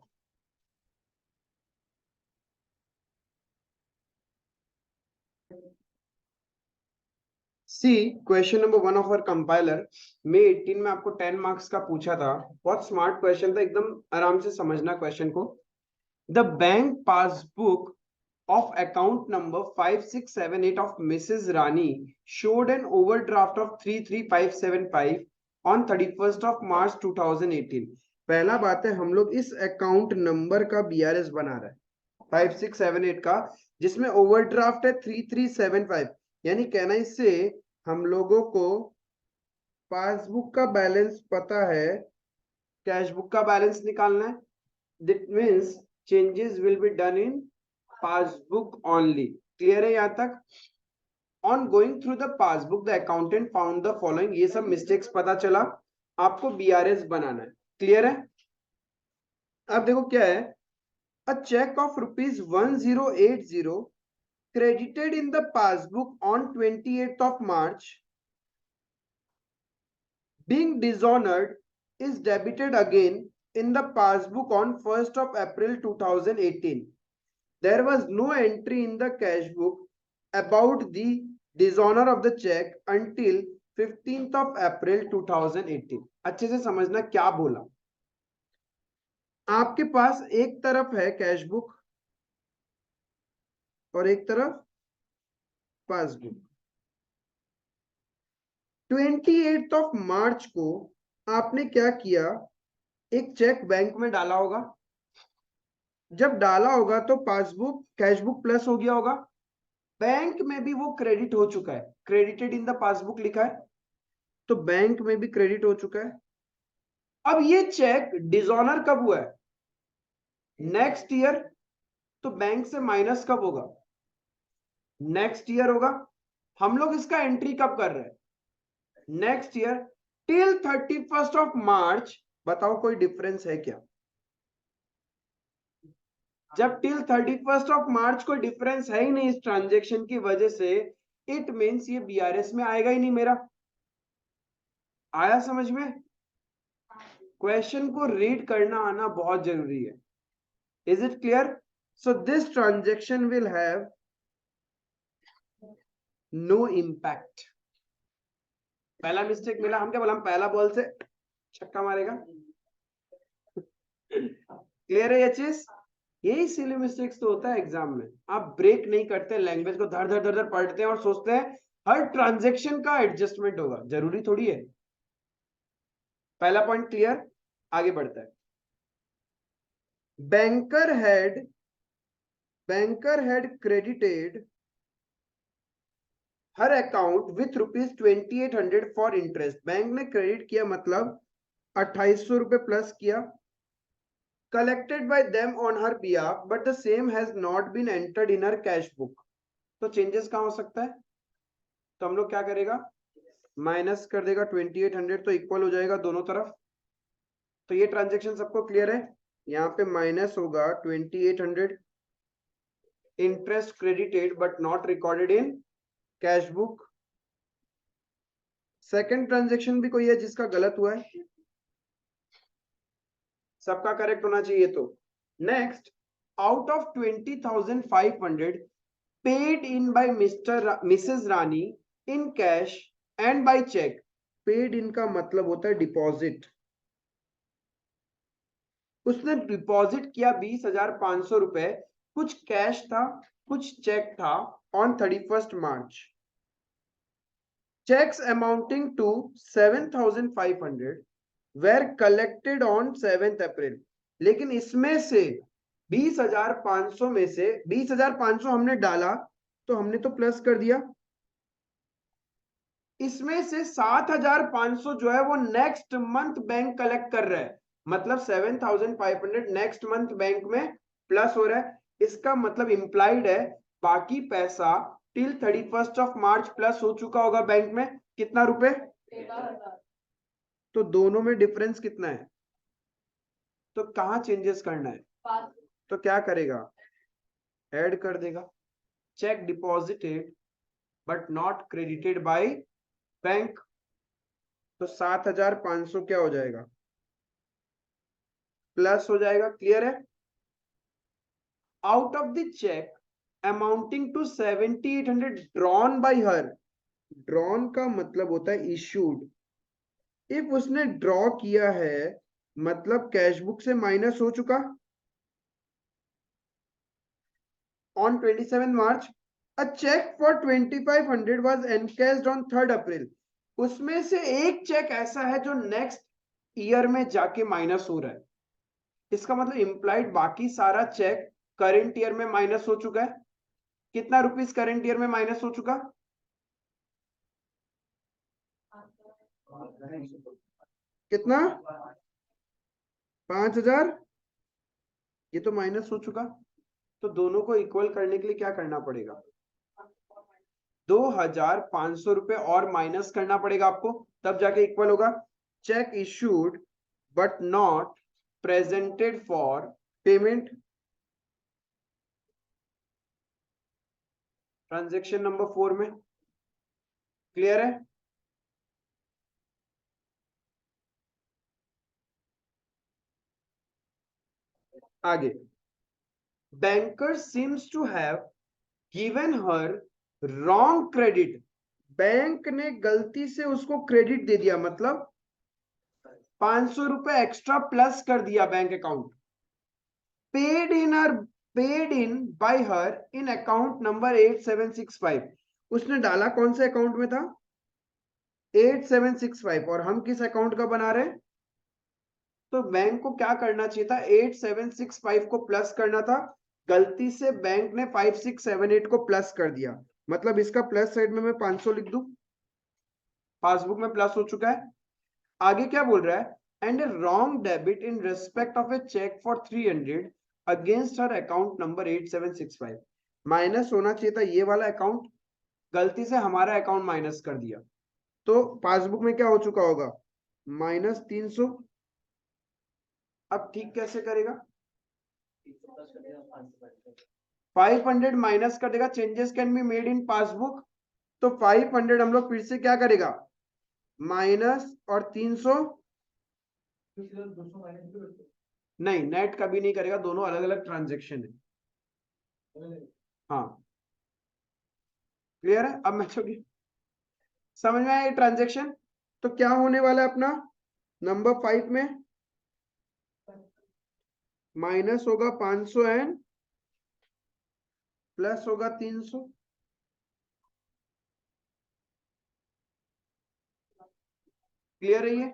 C question number 1 of our compiler. मई 18 में आपको 10 मार्क्स का पूछा था, बहुत स्मार्ट क्वेश्चन था, एकदम आराम से समझना क्वेश्चन को। The bank passbook of account number 5678 of Mrs. Rani showed an overdraft of 33575 on 31st of March 2018। पहला बात है, हम लोग इस अकाउंट नंबर का बीआरएस बना रहे हैं 5678 का, जिसमें ओवरड्राफ्ट है 3375। यानी कहना इससे हम लोगों को पासबुक का बैलेंस पता है, कैश बुक का बैलेंस निकालना है। That means changes will be done in passbook only। Clear है यहाँ तक? On going through the passbook the accountant found the following। ये सब मिस्टेक्स पता चला, आपको बीआरएस बनाना है। क्लियर है? अब देखो क्या है, a check of rupees 1080 credited in the passbook on 28th of March being dishonored is debited again in the passbook on 1st of April 2018। There was no entry in the cash book about the dishonor of the check until 15th of April 2018। अच्छे से समझना क्या बोला। आपके पास एक तरफ है cash book और एक तरफ पासबुक। 28th ऑफ मार्च को आपने क्या किया, एक चेक बैंक में डाला होगा। जब डाला होगा तो पासबुक कैश बुक प्लस हो गया होगा, बैंक में भी वो क्रेडिट हो चुका है, क्रेडिटेड इन द पासबुक लिखा है, तो बैंक में भी क्रेडिट हो चुका है। अब ये चेक डिसऑनर कब हुआ है? Next year. तो बैंक से माइनस कब होगा? नेक्स्ट ईयर होगा। हम लोग इसका एंट्री कब कर रहे हैं? Next year. Till 31st of March बताओ कोई डिफरेंस है क्या? जब टिल 31st ऑफ मार्च कोई डिफरेंस है ही नहीं इस ट्रांजेक्शन की वजह से, इट मींस ये बीआरएस में आएगा ही नहीं मेरा। आया समझ में? क्वेश्चन को रीड करना आना बहुत जरूरी है। Is it clear? So this transaction will have no impact. पहला मिस्टेक मिला, हम क्या बोला, हम पहला बॉल से छक्का मारेगा। क्लियर है ये चीज? यही सिली मिस्टेक्स तो होता है एग्जाम में। आप ब्रेक नहीं करते, लैंग्वेज को धर धर धर धर पढ़ते हैं और सोचते हैं हर ट्रांजेक्शन का एडजस्टमेंट होगा, जरूरी थोड़ी है। पहला पॉइंट क्लियर, आगे बढ़ता है। Banker had credited her account with rupees 2800 for interest. Bank ने क्रेडिट किया मतलब 2800 रुपए प्लस किया, collected by them on her behalf but the same has not been entered in her cash book। तो changes कहां हो सकता है? तो हम लोग क्या करेगा, माइनस कर देगा 2800, तो इक्वल हो जाएगा दोनों तरफ। तो ये ट्रांजेक्शन सबको क्लियर है? यहाँ पे माइनस होगा 2800, interest credited but not recorded in cash book. Second transaction भी कोई है जिसका गलत हुआ है? सबका करेक्ट होना चाहिए। तो next, out of 20,500 paid in by Mrs Rani in cash and by cheque. Paid in का मतलब होता है डिपॉजिट। उसने डिपॉजिट किया 20,500 रुपए, कुछ कैश था कुछ चेक था, on 31st March. Cheques amounting to 7,500 were collected on 7th April। लेकिन इसमें से 20,500 में से 20,500 हमने डाला तो हमने तो प्लस कर दिया, इसमें से 7,500 जो है वो नेक्स्ट मंथ बैंक कलेक्ट कर रहा है, मतलब 7,500 नेक्स्ट मंथ बैंक में प्लस हो रहा है। इसका मतलब इंप्लाइड है बाकी पैसा till 31st of March plus हो चुका होगा बैंक में। कितना रुपए? 13,000। तो दोनों में डिफरेंस कितना है? तो कहां चेंजेस करना है? तो क्या करेगा, ऐड कर देगा। Check deposited but not credited by bank. तो 7,500 क्या हो जाएगा, प्लस हो जाएगा। क्लियर है? Out of the cheque amounting to 7,800 drawn by her, drawn का मतलब होता है इशूड। इफ उसने ड्रॉ किया है मतलब कैश बुक से माइनस हो चुका। On 27 March a cheque for 2,500 was encashed on 3 April. उसमें से एक चेक ऐसा है जो नेक्स्ट ईयर में जाके माइनस हो रहा है। इसका मतलब इंप्लाइड बाकी सारा चेक करंट ईयर में माइनस हो चुका है। कितना रुपीस करंट ईयर में माइनस हो चुका? कितना? 5,000। ये तो माइनस हो चुका। तो दोनों को इक्वल करने के लिए क्या करना पड़ेगा? 2,500 रुपए और माइनस करना पड़ेगा आपको, तब जाके इक्वल होगा। Cheque issued but not presented for payment. Transaction number 4 में। क्लियर है? आगे, banker seems to have given her wrong credit. Bank ने गलती से उसको क्रेडिट दे दिया, मतलब 500 रुपए एक्स्ट्रा प्लस कर दिया bank account. Paid in her, paid in bye her in account number 8765। उसने डाला कौन से अकाउंट में था? 8765। और हम किस अकाउंट का बना रहे हैं? तो बैंक को क्या करना चाहिए था? 8765 को प्लस करना था। गलती से बैंक ने 5678 को प्लस कर दिया, मतलब इसका प्लस साइड में मैं 500 लिख दूं। पासबुक में प्लस हो चुका है। आगे क्या बोल रहा है? And a wrong debit in respect of a cheque for 300 against her account number 8765। Minus होना चाहिए था ये वाला अकाउंट, गलती से हमारा अकाउंट माइनस कर दिया। तो पासबुक में क्या हो चुका होगा? -300। अब ठीक कैसे करेगा? 500 माइनस कर देगा। Changes can be made in passbook. तो 500 हम लोग फिर से क्या करेगा? माइनस और 300। नहीं, नेट कभी नहीं करेगा, दोनों अलग अलग ट्रांजेक्शन है। हाँ, क्लियर है? अब मैं समझ में आया ये ट्रांजेक्शन? तो क्या होने वाला है अपना नंबर 5 में? माइनस होगा 500 एंड प्लस होगा 300। क्लियर है ये?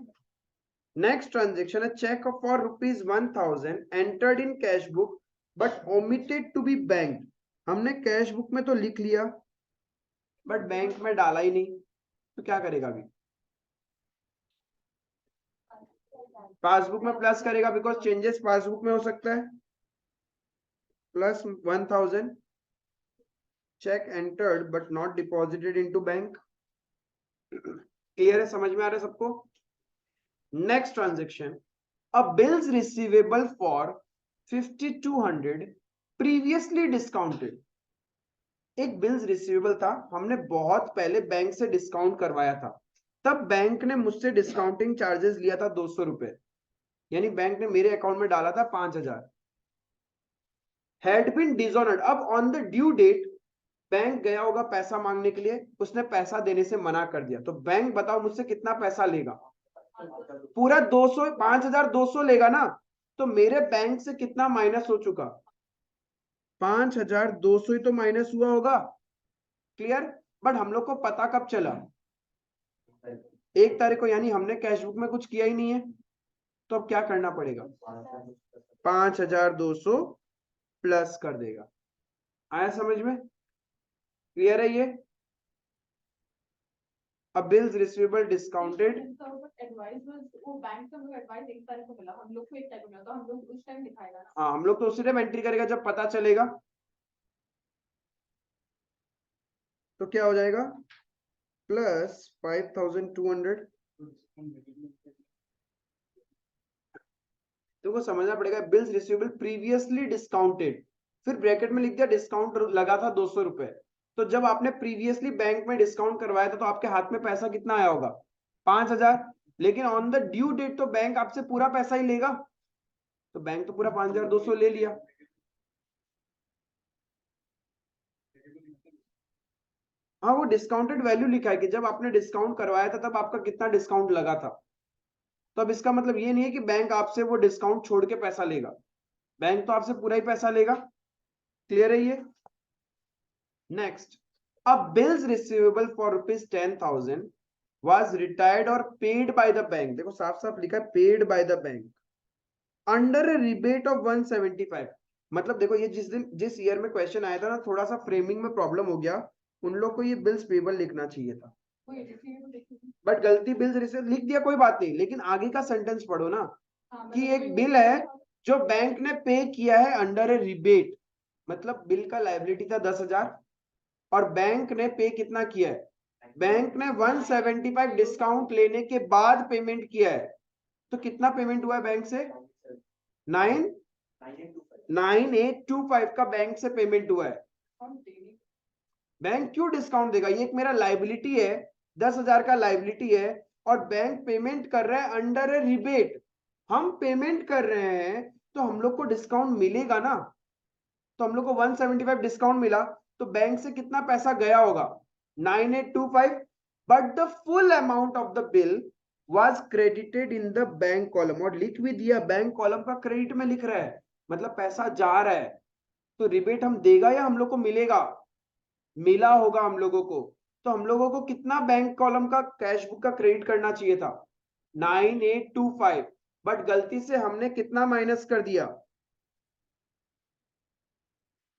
नेक्स्ट ट्रांजेक्शन है cheque for ₹1,000 entered in cash book but omitted to be bank. हमने कैश बुक में तो लिख लिया बट बैंक में डाला ही नहीं, तो क्या करेगा अभी? पासबुक में प्लस करेगा, बिकॉज चेंजेस पासबुक में हो सकता है। +1,000 cheque entered but not deposited into bank. Clear है? समझ में आ रहा है सबको? Next transaction, a bills receivable for 5,200 previously discounted. एक बिल्स रिसीवेबल था, हमने बहुत पहले बैंक से डिस्काउंट करवाया था, तब बैंक ने मुझसे डिस्काउंटिंग चार्जेस लिया था 200 रुपए, यानी बैंक ने मेरे अकाउंट में डाला था 5,000। Had been dishonoured. अब on the due date bank गया होगा पैसा मांगने के लिए, उसने पैसा देने से मना कर दिया, तो बैंक बताओ मुझसे कितना पैसा लेगा? पूरा 200, 5,200 लेगा ना। तो मेरे बैंक से कितना माइनस हो चुका? 5,200 ही तो माइनस हुआ होगा। क्लियर? बट हम लोग को पता कब चला? 1 तारीख को, यानी हमने कैश बुक में कुछ किया ही नहीं है। तो अब क्या करना पड़ेगा? 5,200 प्लस कर देगा। आया समझ में? क्लियर है ये? अब बिल्स रिसीवेबल डिस्काउंटेड। एडवाइस वो बैंक से हमको एडवाइस 1 तारीख को मिला, हम लोग को 1 तारीख को मिला, तो हम लोग उस टाइम दिखाएगा ना। हाँ, हम लोग तो उसी टाइम एंट्री करेगा जब पता चलेगा। तो क्या हो जाएगा? +5,200। तुमको समझना पड़ेगा, बिल्स रिसीवेबल प्रीवियसली डिस्काउंटेड, फिर ब्रैकेट में लिख दिया डिस्काउंट लगा था 200 रुपए, तो जब आपने प्रीवियसली बैंक में डिस्काउंट करवाया था तो आपके हाथ में पैसा कितना आया होगा? 5,000। लेकिन ऑन द ड्यू डेट तो बैंक आपसे पूरा पैसा ही लेगा, तो बैंक तो पूरा 5,200 ले लिया। हाँ, वो डिस्काउंटेड वैल्यू लिखा है कि जब आपने डिस्काउंट करवाया था तब आपका कितना डिस्काउंट लगा था। तो अब इसका मतलब ये नहीं है कि बैंक आपसे वो डिस्काउंट छोड़ के पैसा लेगा, बैंक तो आपसे पूरा ही पैसा लेगा। क्लियर है ये? नेक्स्ट, अब bills receivable for ₹10,000 was retired or paid by the bank, देखो साफ साफ लिखा है paid by the bank under a rebate of 175। मतलब देखो ये जिस ईयर में क्वेश्चन आया था ना, थोड़ा सा फ्रेमिंग में प्रॉब्लम हो गया, उन लोग को ये बिल्स पेबल लिखना चाहिए था, बट गलती बिल्स रिसीव लिख दिया, कोई बात नहीं, लेकिन आगे का सेंटेंस पढ़ो ना कि एक बिल है जो बैंक ने पे किया है अंडर ए रिबेट, मतलब बिल का लायबिलिटी था 10,000 और बैंक ने पे कितना किया है? बैंक ने 175 डिस्काउंट लेने के बाद पेमेंट किया है। तो कितना पेमेंट हुआ है बैंक से? 9825 का बैंक से पेमेंट हुआ है। बैंक क्यों डिस्काउंट देगा? ये एक मेरा लाइबिलिटी है, 10,000 का लाइबिलिटी है और बैंक पेमेंट कर रहा है अंडर ए रिबेट। हम पेमेंट कर रहे हैं तो हम लोग को डिस्काउंट मिलेगा ना, तो हम लोग को 175 डिस्काउंट मिला, तो बैंक से कितना पैसा गया होगा? 9825, but the full amount of the bill was credited in the bank column, और लिख भी दिया बैंक कॉलम का क्रेडिट में लिख रहा है, मतलब पैसा जा रहा है। तो रिबेट हम देगा या हम लोग को मिलेगा? मिला होगा हम लोगों को, तो हम लोगों को कितना बैंक कॉलम का कैश बुक का क्रेडिट करना चाहिए था? 9825, बट गलती से हमने कितना माइनस कर दिया?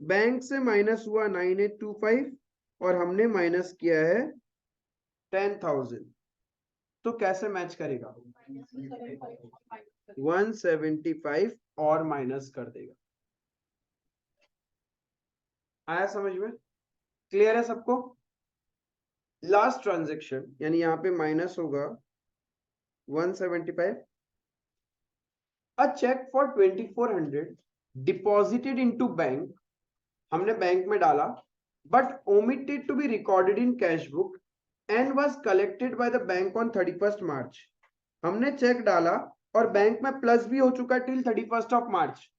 बैंक से माइनस हुआ 9825 और हमने माइनस किया है 10,000, तो कैसे मैच करेगा? 175 और माइनस कर देगा। आया समझ में? क्लियर है सबको? लास्ट ट्रांजेक्शन यानी यहां पे माइनस होगा 175, a cheque for 2400 deposited into bank, हमने बैंक में डाला, but omitted to be recorded in cash book and was collected by the bank on 31 March. हमने चेक डाला और बैंक में प्लस भी हो चुका टिल 31 मार्च,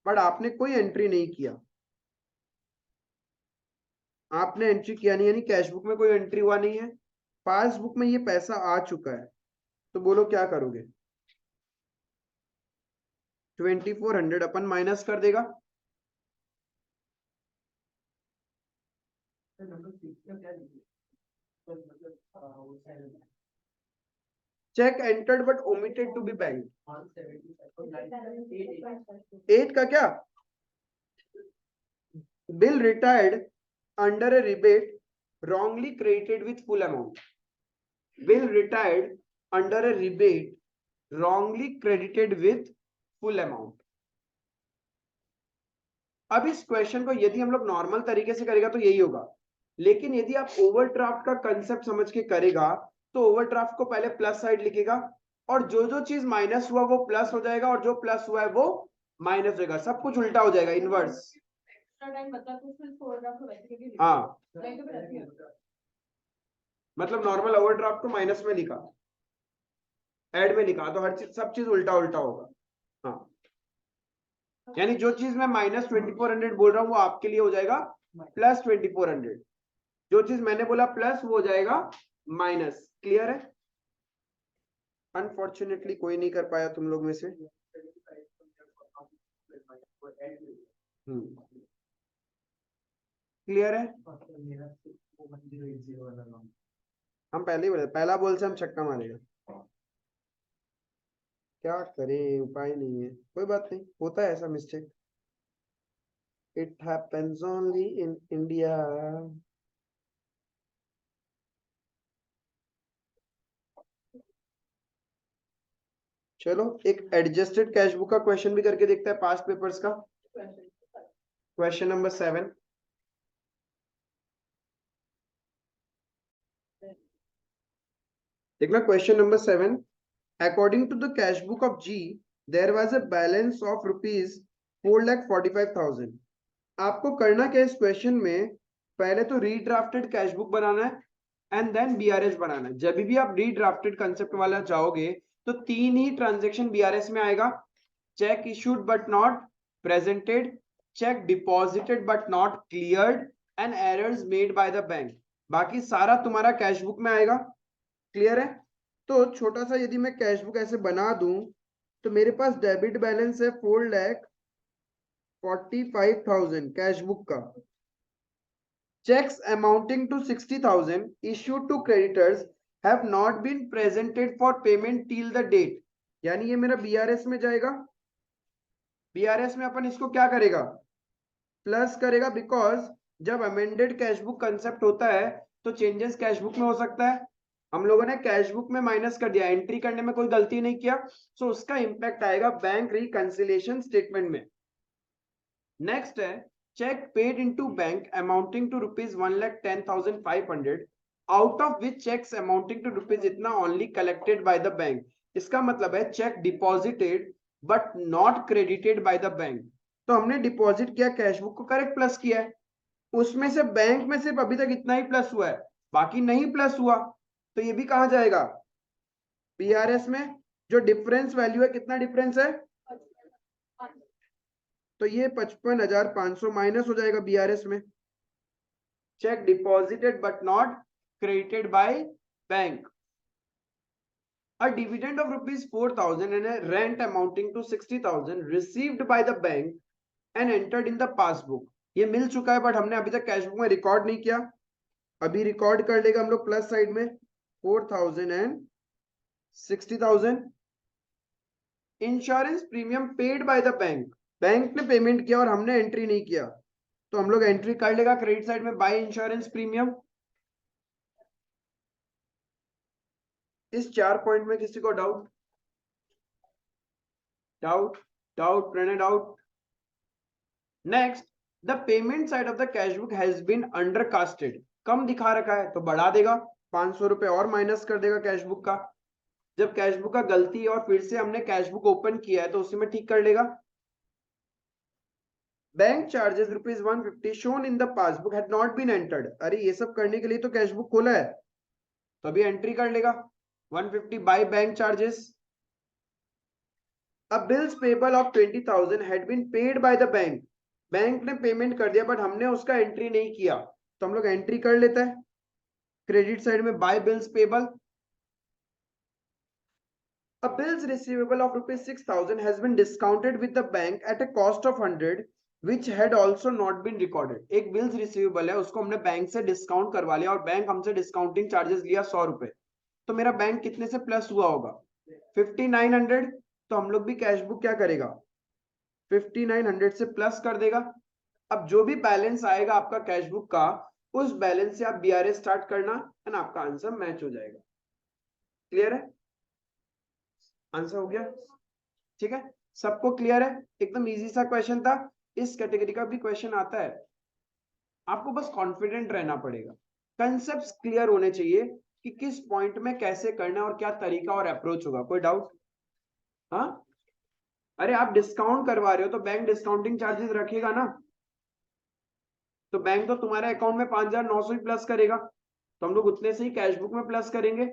बट आपने कोई एंट्री नहीं किया, आपने एंट्री किया नहीं, यानी कैश बुक में कोई एंट्री हुआ नहीं है, पासबुक में ये पैसा आ चुका है, तो बोलो क्या करोगे? 2400 अपन माइनस कर देगा, cheque entered but omitted to be bank. 8 का क्या? Bill retired under a rebate wrongly credited with full amount, bill retired under a rebate wrongly credited with full amount। अब इस क्वेश्चन को यदि हम लोग नॉर्मल तरीके से करेगा तो यही होगा, लेकिन यदि आप ओवरड्राफ्ट का कंसेप्ट समझ के करेगा तो ओवरड्राफ्ट को पहले प्लस साइड लिखेगा और जो जो चीज माइनस हुआ वो प्लस हो जाएगा और जो प्लस हुआ है वो माइनस होगा, सब कुछ उल्टा हो जाएगा, इनवर्स। हाँ, मतलब नॉर्मल ओवरड्राफ्ट को माइनस में लिखा, ऐड में लिखा, तो हर चीज सब चीज उल्टा उल्टा होगा। हाँ, यानी जो चीज मैं -2400 बोल रहा हूँ वो आपके लिए हो जाएगा +2400, जो चीज मैंने बोला प्लस वो हो जाएगा माइनस। क्लियर है? अनफॉर्चुनेटली कोई नहीं कर पाया तुम लोग में से। क्लियर है? हम पहले ही बोले, पहला बोल से हम छक्का मारेगा, क्या करें, उपाय नहीं है, कोई बात नहीं, होता है ऐसा mistake, it happens only in India. चलो एक एडजस्टेड कैश बुक का क्वेश्चन भी करके देखते हैं पास्ट पेपर्स का। क्वेश्चन नंबर 7, देखना question number 7, according to the cash book of G there was a balance of ₹4,45,000। आपको करना क्या इस क्वेश्चन में, पहले तो रीड्राफ्टेड कैश बुक बनाना है एंड देन बीआरएस बनाना है। जब भी आप रीड्राफ्टेड कंसेप्ट वाला जाओगे तो 3 ही ट्रांजेक्शन बीआरएस में आएगा, check issued but not presented, check deposited but not cleared and errors made by the bank. बाकी सारा तुम्हारा कैश बुक में आएगा। क्लियर है? तो छोटा सा यदि मैं कैश बुक ऐसे बना दूं तो मेरे पास डेबिट बैलेंस है 4,45,000 कैश बुक का। Checks amounting to 60,000 issued to creditors have not been presented for payment till the date। यानी ये मेरा बीआरएस में जाएगा। बीआरएस में अपन इसको क्या करेगा, प्लस करेगा, बिकॉज जब अमेंडेड कैश बुक कंसेप्ट होता है तो चेंजेस कैश बुक में हो सकता है। हम लोगों ने कैश बुक में माइनस कर दिया, एंट्री करने में कोई गलती नहीं किया, सो उसका इंपैक्ट आएगा बैंक रिकंसिलिएशन स्टेटमेंट में। नेक्स्ट है check paid into bank amounting to rupees 1,10,500 out of which checks amounting to rupees इतना only collected by the bank। इसका मतलब है check deposited but not credited bye the bank. तो हमने deposit किया, cash book को correct plus किया है, उसमें से बैंक में सिर्फ अभी तक इतना ही प्लस हुआ है, बाकी नहीं प्लस हुआ, तो ये भी कहां जाएगा, बीआरएस में। जो डिफरेंस वैल्यू है, कितना डिफरेंस है, तो ये 55,500 माइनस हो जाएगा बीआरएस में। Check deposited but not credited by bank. A dividend of rupees 4,000 and a rent amounting to 60,000 received by the bank and entered in the passbook। ये मिल चुका है बट हमने अभी तक कैश बुक में रिकॉर्ड नहीं किया, अभी रिकॉर्ड कर लेगा हम लोग प्लस साइड में 4,000 and 60,000। Insurance premium paid by the bank, bank ने पेमेंट किया और हमने एंट्री नहीं किया, तो हम लोग एंट्री कर लेगा क्रेडिट साइड में बाय इंश्योरेंस प्रीमियम। इस 4 पॉइंट में किसी को doubt doubt doubt Pranay doubt? Next, the payment side of the cash book has been undercasted, कम दिखा रखा है तो बढ़ा देगा, 500 रुपए और माइनस कर देगा कैश बुक का। जब कैश बुक का गलती और फिर से हमने कैश बुक ओपन किया है तो उसी में ठीक कर लेगा। Bank charges rupees 150 shown in the passbook had not been entered. अरे ये सब करने के लिए तो कैश बुक खोला है, तो अभी एंट्री कर लेगा 150 बाय बैंक चार्जेस। अब bills payable of 20,000 had been paid by the bank, bank ने पेमेंट कर दिया बट हमने उसका एंट्री नहीं किया, तो हम लोग एंट्री कर लेते हैं क्रेडिट साइड में by bills payable. A bills receivable of rupees 6,000 has been discounted with the bank at a cost of 100 which had also not been recorded। एक बिल्स रिसीवेबल है, उसको हमने बैंक से डिस्काउंट करवा लिया और बैंक हमसे डिस्काउंटिंग चार्जेस लिया 100 रुपए, तो मेरा बैंक कितने से प्लस हुआ होगा, 5,900। तो हम लोग भी कैश बुक क्या करेगा, 5,900 से प्लस कर देगा। अब जो भी बैलेंस आएगा आपका कैश बुक का, उस बैलेंस से आप बीआरएस स्टार्ट करना एंड आपका आंसर मैच हो जाएगा। क्लियर है? आंसर हो गया? ठीक है, सबको क्लियर है? एकदम इजी सा क्वेश्चन था, इस कैटेगरी का भी क्वेश्चन आता है, आपको बस कॉन्फिडेंट रहना पड़ेगा, कंसेप्ट्स क्लियर होने चाहिए कि किस पॉइंट में कैसे करना है और क्या तरीका और अप्रोच होगा। कोई डाउट? हाँ, अरे आप डिस्काउंट करवा रहे हो तो बैंक डिस्काउंटिंग चार्जेस रखेगा ना, तो बैंक तो तुम्हारे अकाउंट में 5,900 ही प्लस करेगा, तो हम लोग उतने से ही कैश बुक में प्लस करेंगे।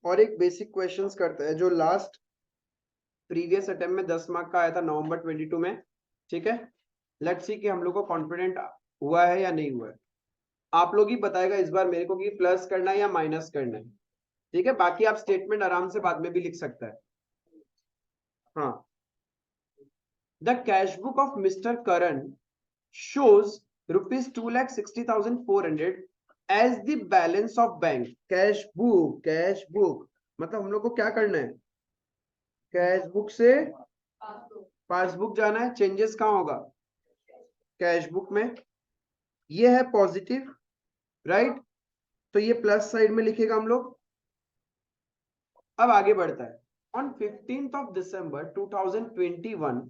और एक बेसिक क्वेश्चंस करते हैं जो लास्ट प्रीवियस अटेम्प्ट में 10 मार्क का आया था नवंबर 22 में। ठीक है, लेट्स सी कि हम लोग को कॉन्फिडेंट हुआ है या नहीं हुआ है। आप लोग ही बताएगा इस बार मेरे को कि प्लस करना है या माइनस करना है। ठीक है, बाकी आप स्टेटमेंट आराम से बाद में भी लिख सकता है। हाँ, the cash book of mister Karan shows rupees 2,60,400 as the balance of bank। Cash book मतलब हम लोग को क्या करना है, कैश बुक से पासबुक जाना है, चेंजेस कहाँ होगा, कैश बुक में। ये है पॉजिटिव, राइट, तो ये प्लस साइड में लिखेगा हम लोग। अब आगे बढ़ता है, on 15th of December 2021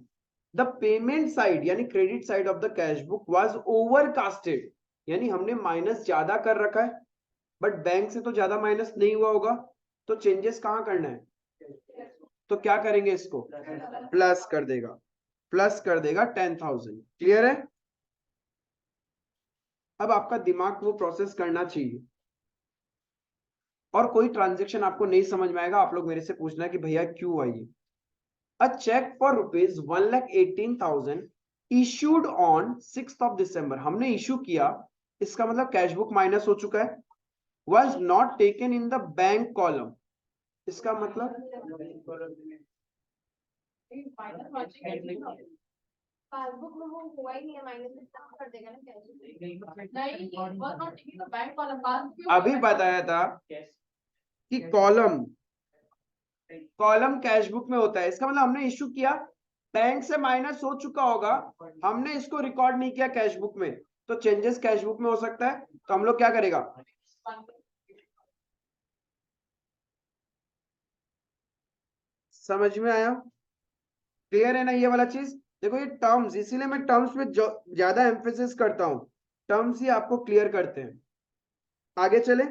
the payment side यानी credit side of the cash book was overcasted, यानी हमने माइनस ज्यादा कर रखा है, बट बैंक से तो ज्यादा माइनस नहीं हुआ होगा, तो चेंजेस कहाँ करना है, तो क्या करेंगे, इसको प्लस कर देगा, प्लस कर देगा 10,000। क्लियर है। अब आपका दिमाग वो प्रोसेस करना चाहिए, और कोई ट्रांजेक्शन आपको नहीं समझ में आएगा, आप लोग मेरे से पूछना है कि भैया क्यों आई। A cheque for rupees 1,18,000 issued on 6th of December, हमने इशू किया, इसका मतलब कैश बुक माइनस हो चुका है, was not taken in the bank column, इसका मतलब पासबुक में वो हुआ ही नहीं है, माइनस कर देगा ना कैश। नहीं was not taken the bank column, passbook क्यों अभी बताया था कि कॉलम, कॉलम कैश बुक में होता है, इसका मतलब हमने इशू किया, बैंक से माइनस हो चुका होगा, हमने इसको रिकॉर्ड नहीं किया कैश बुक में, तो चेंजेस कैश बुक में हो सकता है, तो हम लोग क्या करेगा, समझ में आया, क्लियर है ना ये वाला चीज। देखो ये टर्म्स, इसीलिए मैं टर्म्स में ज्यादा एम्फेसिस करता हूं, टर्म्स ही आपको क्लियर करते हैं। आगे चले,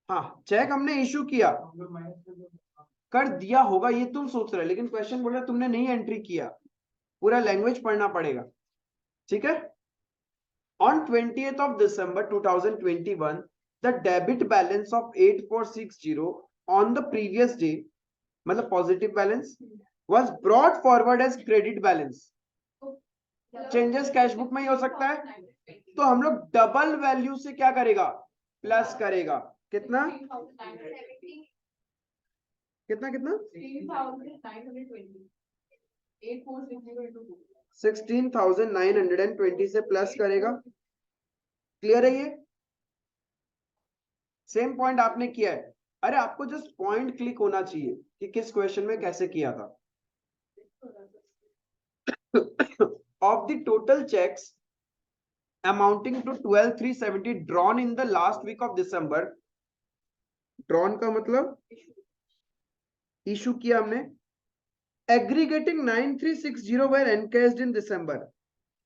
हाँ चेक हमने इशू किया, कर दिया होगा ये तुम सोच रहे, लेकिन क्वेश्चन बोल रहा तुमने नहीं एंट्री किया, पूरा लैंग्वेज पढ़ना पड़ेगा, ठीक है। On 20th of December 2021, the debit balance of 8460 on the previous day, मतलब positive balance, was brought forward as credit balance, changes cash book में ही हो सकता है, तो हम लोग डबल वैल्यू से क्या करेगा, प्लस करेगा, कितना कितना कितना 16,920 से प्लस करेगा। क्लियर है ये, सेम पॉइंट आपने किया है, अरे आपको जस्ट पॉइंट क्लिक होना चाहिए कि किस क्वेश्चन में कैसे किया था। Of the total cheques amounting to 12,370 drawn in the last week of December, drawn का मतलब इशू किया हमने, aggregating 9,360 were encashed in December,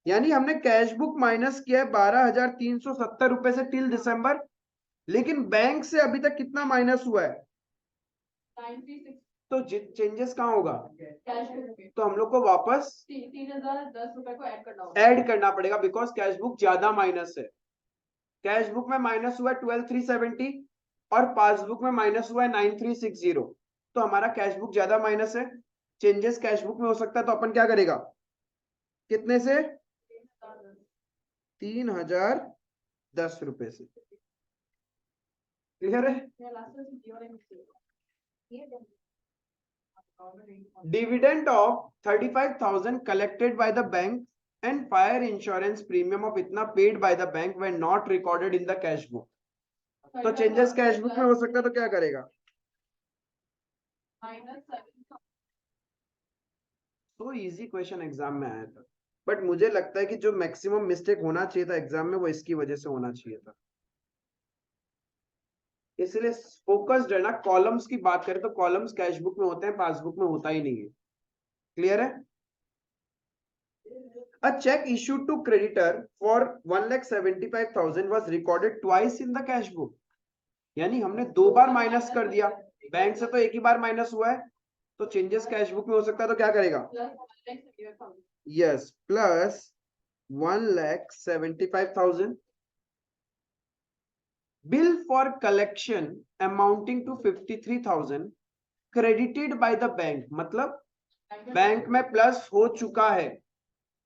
यानी हमने कैश बुक माइनस किया है 12,370 रुपए से टिल दिसंबर, लेकिन बैंक से अभी तक कितना माइनस हुआ है, 936, तो चेंजेस कहाँ होगा, कैश बुक में तो हम लोग को वापस 3,010 रुपए को ऐड करना होगा, ऐड करना पड़ेगा, बिकॉज कैश बुक ज्यादा माइनस है, कैश बुक में माइनस हुआ है 12,370 और पासबुक में माइनस हुआ है 9,360, तो हमारा कैश बुक ज्यादा माइनस है, चेंजेस कैश बुक में हो सकता है, तो अपन क्या करेगा, कितने से 3,010 रुपए से। क्लियर है। Dividend of 35,000 collected by the bank and fire insurance premium of इतना paid by the bank were not recorded in the cash book, तो चेंजेस कैश बुक में हो सकता है, तो क्या करेगा, तो इजी क्वेश्चन एग्जाम में आया था, बट मुझे लगता है कि जो मैक्सिमम मिस्टेक होना चाहिए था एग्जाम में वो इसकी वजह से होना चाहिए था, इसलिए फोकस्ड है ना। कॉलम्स की बात करें तो कॉलम्स कैश बुक में होते हैं, पासबुक में होता ही नहीं है। क्लियर है। A check issued to creditor for 1,75,000 was recorded twice in the cash book, यानी हमने दो बार माइनस कर दिया, बैंक से तो एक ही बार माइनस हुआ है, तो चेंजेस कैश बुक में हो सकता है, तो क्या करेगा, yes plus 1,75,000 bill for collection amounting to 53,000 credited by the bank, मतलब बैंक में प्लस हो चुका है,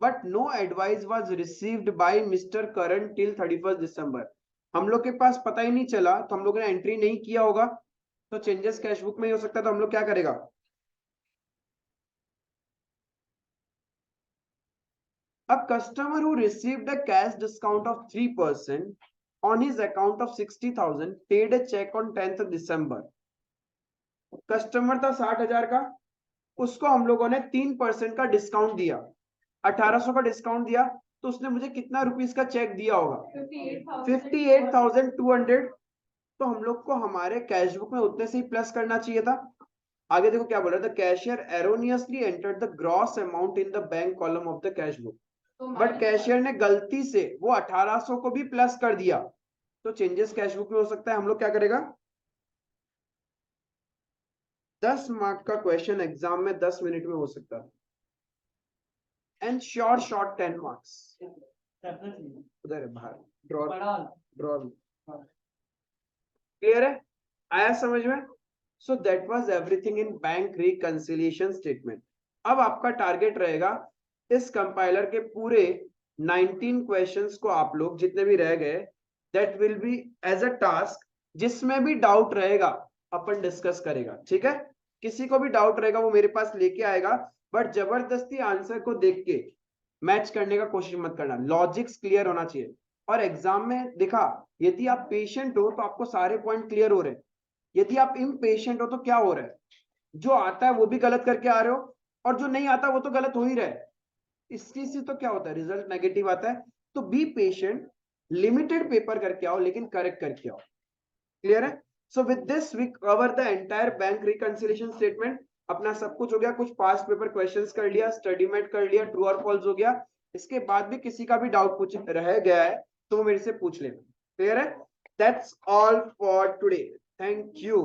but no advice was received by mister Karan till 31st December, हम लोग के पास पता ही नहीं चला, तो हम लोग ने एंट्री नहीं किया होगा, तो चेंजेस कैश बुक में ही हो सकता है, तो हम लोग क्या करेगा, a customer who received a cash discount of 3% on his account of 60,000 paid a check on 10th December, customer था 60,000 का, उसको हम लोगों ने 3% का डिस्काउंट दिया, 1800 का डिस्काउंट दिया, तो उसने मुझे कितना रुपीस का चेक दिया होगा? 58,200। तो हम लोग को हमारे कैश बुक में उतने से ही प्लस करना चाहिए था। आगे देखो क्या बोल रहा था, cashier erroneously entered the gross amount in the bank column of the cash book, but cashier ने गलती से वो 1800 को भी प्लस कर दिया। तो चेंजेस कैश बुक में हो सकता है। हम लोग क्या करेगा, 10 मार्क का क्वेश्चन एग्जाम में 10 मिनट में हो सकता है, एंड शॉर्ट 10 मार्क्स। उधर है बाहर, ड्रॉ क्लियर है, आया समझ में? So that was everything in bank reconciliation statement. अब आपका टारगेट रहेगा इस कंपाइलर के पूरे 19 क्वेश्चंस को आप लोग जितने भी रह गए, that will be as a task, जिसमें भी डाउट रहेगा अपन डिस्कस करेगा, ठीक है? किसी को भी डाउट रहेगा वो मेरे पास लेके आएगा, बट जबरदस्ती आंसर को देख के मैच करने का कोशिश मत करना, लॉजिक्स क्लियर होना चाहिए। और एग्जाम में देखा, यदि आप पेशेंट हो तो आपको सारे पॉइंट क्लियर हो रहे हैं, यदि आप इम्पेशेंट हो तो क्या हो रहा है, जो आता है वो भी गलत करके आ रहे हो, और जो नहीं आता वो तो गलत हो ही रहा है। इसकी से तो क्या होता है, रिजल्ट नेगेटिव आता है। तो बी पेशेंट, लिमिटेड पेपर करके आओ लेकिन करेक्ट करके आओ। क्लियर है? So with this we cover the entire bank reconciliation statement. अपना सब कुछ हो गया, कुछ पास्ट पेपर क्वेश्चंस कर लिया, स्टडी मेट कर लिया, ट्रू और फॉल्स हो गया। इसके बाद भी किसी का भी डाउट पूछ रह गया है तो वो मेरे से पूछ लेना। क्लियर है? That's all for today, thank you.